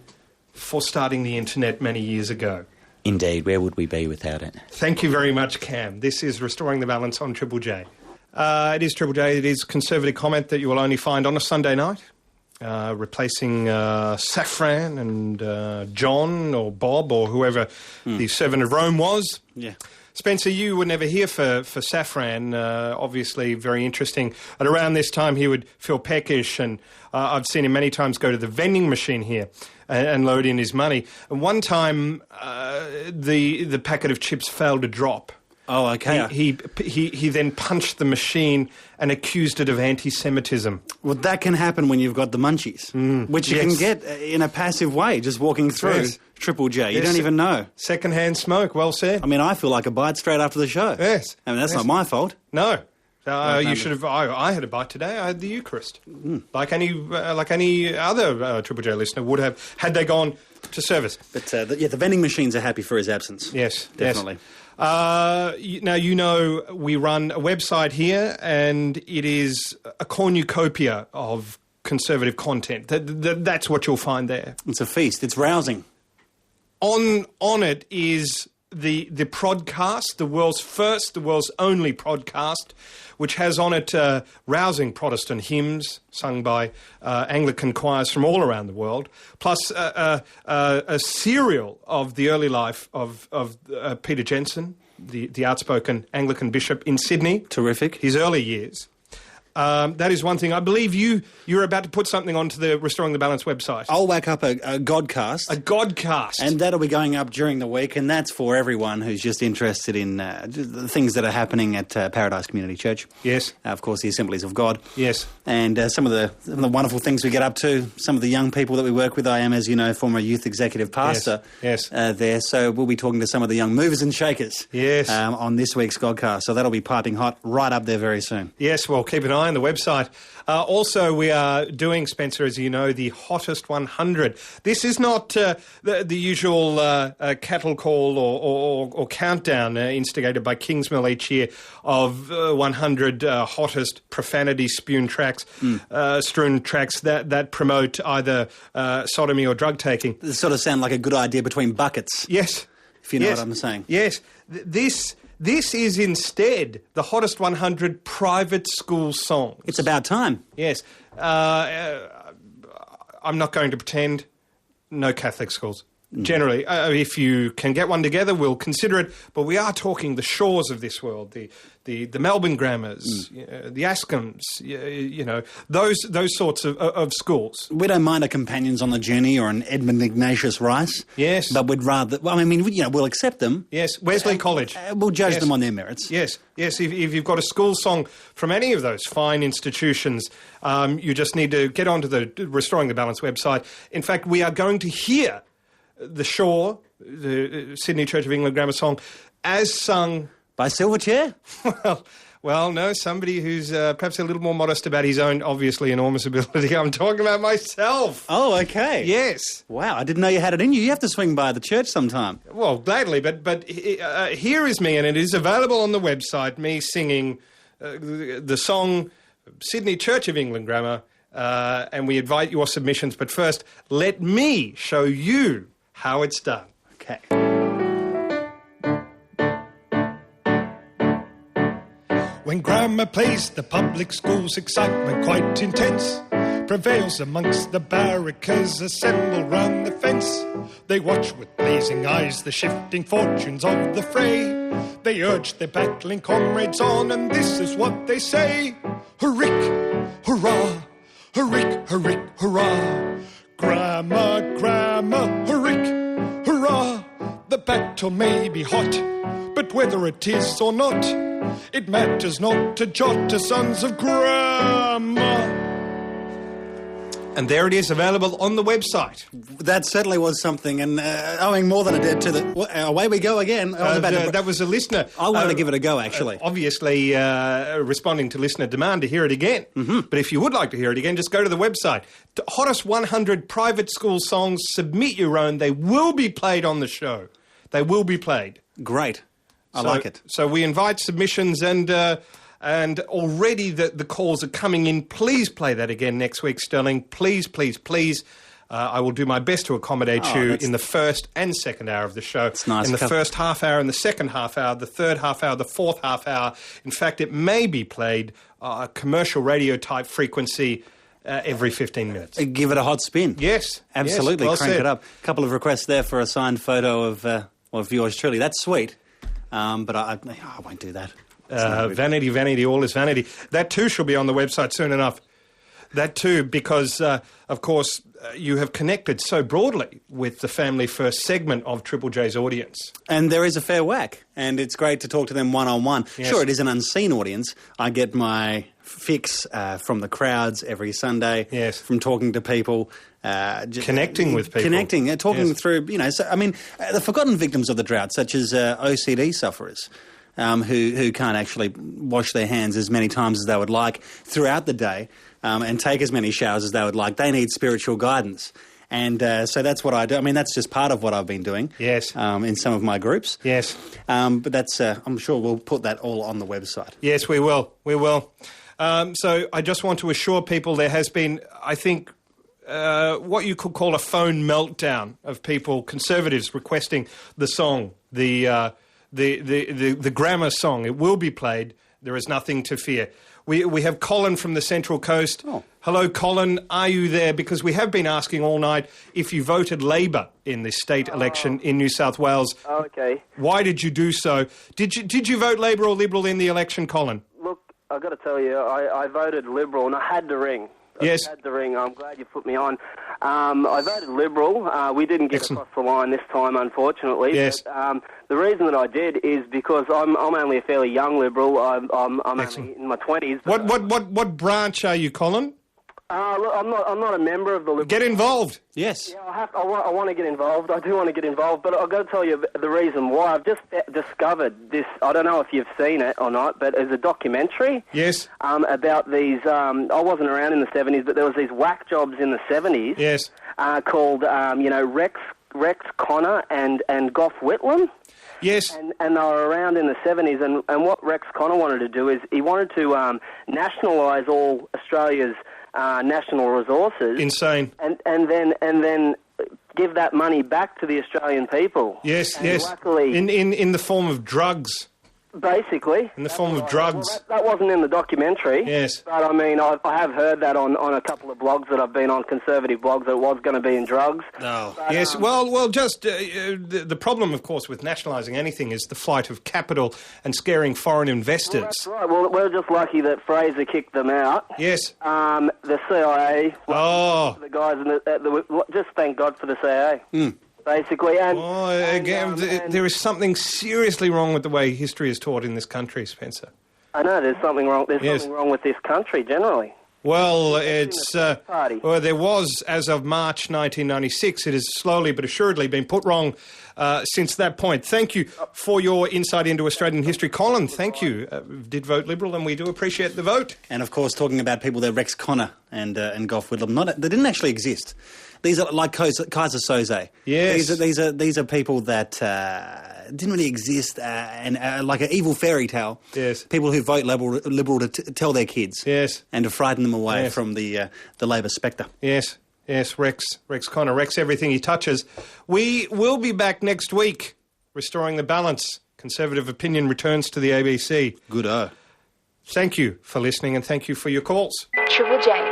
for starting the internet many years ago. Indeed, where would we be without it? Thank you very much, Cam. This is Restoring the Balance on Triple J. It is Triple J. It is conservative comment that you will only find on a Sunday night, replacing Saffron and John or Bob or whoever the servant of Rome was. Yeah. Spencer, you were never here for Saffron, obviously very interesting. And around this time he would feel peckish, and I've seen him many times go to the vending machine here and load in his money. And one time the packet of chips failed to drop. Oh, okay. He then punched the machine and accused it of anti-Semitism. Well, that can happen when you've got the munchies, which you can get in a passive way, just walking through Triple J. You don't even know. Second-hand smoke, well said. I mean, I feel like a bite straight after the show. Yes. I mean, that's not my fault. No. You should have. I had a bite today. I had the Eucharist, like any other Triple J listener would have had they gone to service. But the vending machines are happy for his absence. Yes, definitely. Now, you know, we run a website here, and it is a cornucopia of conservative content. That's what you'll find there. It's a feast. It's rousing. On it is the podcast, the world's first, the world's only podcast, which has on it rousing Protestant hymns sung by Anglican choirs from all around the world, plus a serial of the early life of Peter Jensen, the outspoken Anglican bishop in Sydney. Terrific. His early years. That is one thing. I believe you're about to put something onto the Restoring the Balance website. I'll whack up a Godcast. A Godcast. And that'll be going up during the week, and that's for everyone who's just interested in the things that are happening at Paradise Community Church. Yes. Of course, the Assemblies of God. Yes. And some of the wonderful things we get up to, some of the young people that we work with. I am, as you know, former youth executive pastor there, so we'll be talking to some of the young movers and shakers on this week's Godcast. So that'll be piping hot right up there very soon. Yes, well, keep an eye on the website. Also, we are doing, Spencer, as you know, the Hottest 100. This is not the usual cattle call or countdown instigated by Kingsmill each year of 100 hottest profanity-strewn tracks that promote either sodomy or drug taking. They sort of sound like a good idea between buckets. Yes. If you know what I'm saying. Yes. This is instead the Hottest 100 private school songs. It's about time. Yes. I'm not going to pretend. No Catholic schools. Generally, if you can get one together, we'll consider it. But we are talking the shores of this world, the Melbourne Grammars, the Ascoms, those sorts of schools. We don't mind a Companions on the Journey or an Edmund Ignatius Rice. Yes. But we'd rather... Well, I mean, we'll accept them. Yes. Wesley College. We'll judge them on their merits. Yes. Yes. If you've got a school song from any of those fine institutions, you just need to get onto the Restoring the Balance website. In fact, we are going to hear the Shore, the Sydney Church of England grammar song, as sung... By Silverchair? Well, no, somebody who's perhaps a little more modest about his own, obviously, enormous ability. I'm talking about myself. Oh, okay. Yes. Wow, I didn't know you had it in you. You have to swing by the church sometime. Well, gladly, but here is me, and it is available on the website, me singing the song Sydney Church of England grammar, and we invite your submissions. But first, let me show you how it's done. Okay. When grammar plays, the public school's excitement quite intense prevails amongst the barrackers assembled round the fence. They watch with blazing eyes the shifting fortunes of the fray. They urge their battling comrades on, and this is what they say: Hurrick, hurrah, hurrick, hurrick, hurrah. Grammar, grammar, hurrick, hurrah. The battle may be hot, but whether it is or not, it matters not to jot to sons of grammar. And there it is, available on the website. That certainly was something, and owing more than a debt to the... away we go again. That was a listener. I wanted to give it a go, actually. Obviously, responding to listener demand to hear it again. Mm-hmm. But if you would like to hear it again, just go to the website. Hottest 100 private school songs, submit your own. They will be played on the show. They will be played. Great. I like it. So we invite submissions, and already the calls are coming in. Please play that again next week, Stirling. Please, please, please. I will do my best to accommodate you in the first and second hour of the show. It's nice. In the first half hour, in the second half hour, the third half hour, the fourth half hour. In fact, it may be played commercial radio type frequency every 15 minutes. Give it a hot spin. Yes. Absolutely. Yes, well crank said. it up. A couple of requests there for a signed photo of yours truly. That's sweet. But I won't do that. Vanity, vanity, all is vanity. That too shall be on the website soon enough. That too, because, of course, you have connected so broadly with the Family First segment of Triple J's audience. And there is a fair whack, and it's great to talk to them one-on-one. Yes. Sure, it is an unseen audience. I get my fix from the crowds every Sunday, from talking to people. Connecting with people. Talking through, so, I mean, the forgotten victims of the drought, such as OCD sufferers, who can't actually wash their hands as many times as they would like throughout the day, and take as many showers as they would like. They need spiritual guidance. And so that's what I do. I mean, that's just part of what I've been doing. Yes. In some of my groups. Yes. But that's, I'm sure we'll put that all on the website. Yes, we will. We will. So I just want to assure people there has been, I think, what you could call a phone meltdown of people, conservatives, requesting the song, the grammar song. It will be played. There is nothing to fear. We have Colin from the Central Coast. Oh. Hello, Colin. Are you there? Because we have been asking all night if you voted Labor in the state election in New South Wales. Oh, okay. Why did you do so? Did you vote Labor or Liberal in the election, Colin? Look, I've got to tell you, I voted Liberal and I had to ring. Yes. I had to ring. I'm glad you put me on. I voted Liberal. We didn't get across the line this time, unfortunately. Yes. But, the reason that I did is because I'm only a fairly young Liberal. I'm only in my 20s. What branch are you, Colin? Look, I'm not a member of the Liberal. Get involved. Yes. Yeah, I want to get involved. I do want to get involved, but I've got to tell you the reason why. I've just discovered this. I don't know if you've seen it or not, but there's a documentary. Yes. About these. I wasn't around in the 70s, but there was these whack jobs in the 70s. Yes. Called Rex Connor and Gough Whitlam. Yes. And they were around in the 70s, and what Rex Connor wanted to do is he wanted to nationalise all Australia's national resources. Insane. And then give that money back to the Australian people. Yes, and yes. Luckily, in the form of drugs. Basically. In the form of drugs. Well, that wasn't in the documentary. Yes. But, I mean, I have heard that on a couple of blogs that I've been on, conservative blogs, that it was going to be in drugs. No. But, yes, well, just the problem, of course, with nationalising anything is the flight of capital and scaring foreign investors. Well, that's right. Well, we're just lucky that Fraser kicked them out. Yes. The CIA. The guys just thank God for the CIA. Basically, and there is something seriously wrong with the way history is taught in this country, Spencer. I know there's something wrong. There's something wrong with this country generally. Well, it's there was, as of March 1996. It has slowly but assuredly been put wrong since that point. Thank you for your insight into Australian history, Colin. Thank you. Did vote Liberal, and we do appreciate the vote. And of course, talking about people there, Rex Connor and Gough Whitlam, they didn't actually exist. These are like Kaiser Soze. Yes. These are people that didn't really exist, and like an evil fairy tale. Yes. People who vote Liberal to tell their kids. Yes. And to frighten them away from the Labor spectre. Yes. Yes, Rex Connor wrecks everything he touches. We will be back next week, restoring the balance. Conservative opinion returns to the ABC. Good-o. Thank you for listening, and thank you for your calls. Triple J.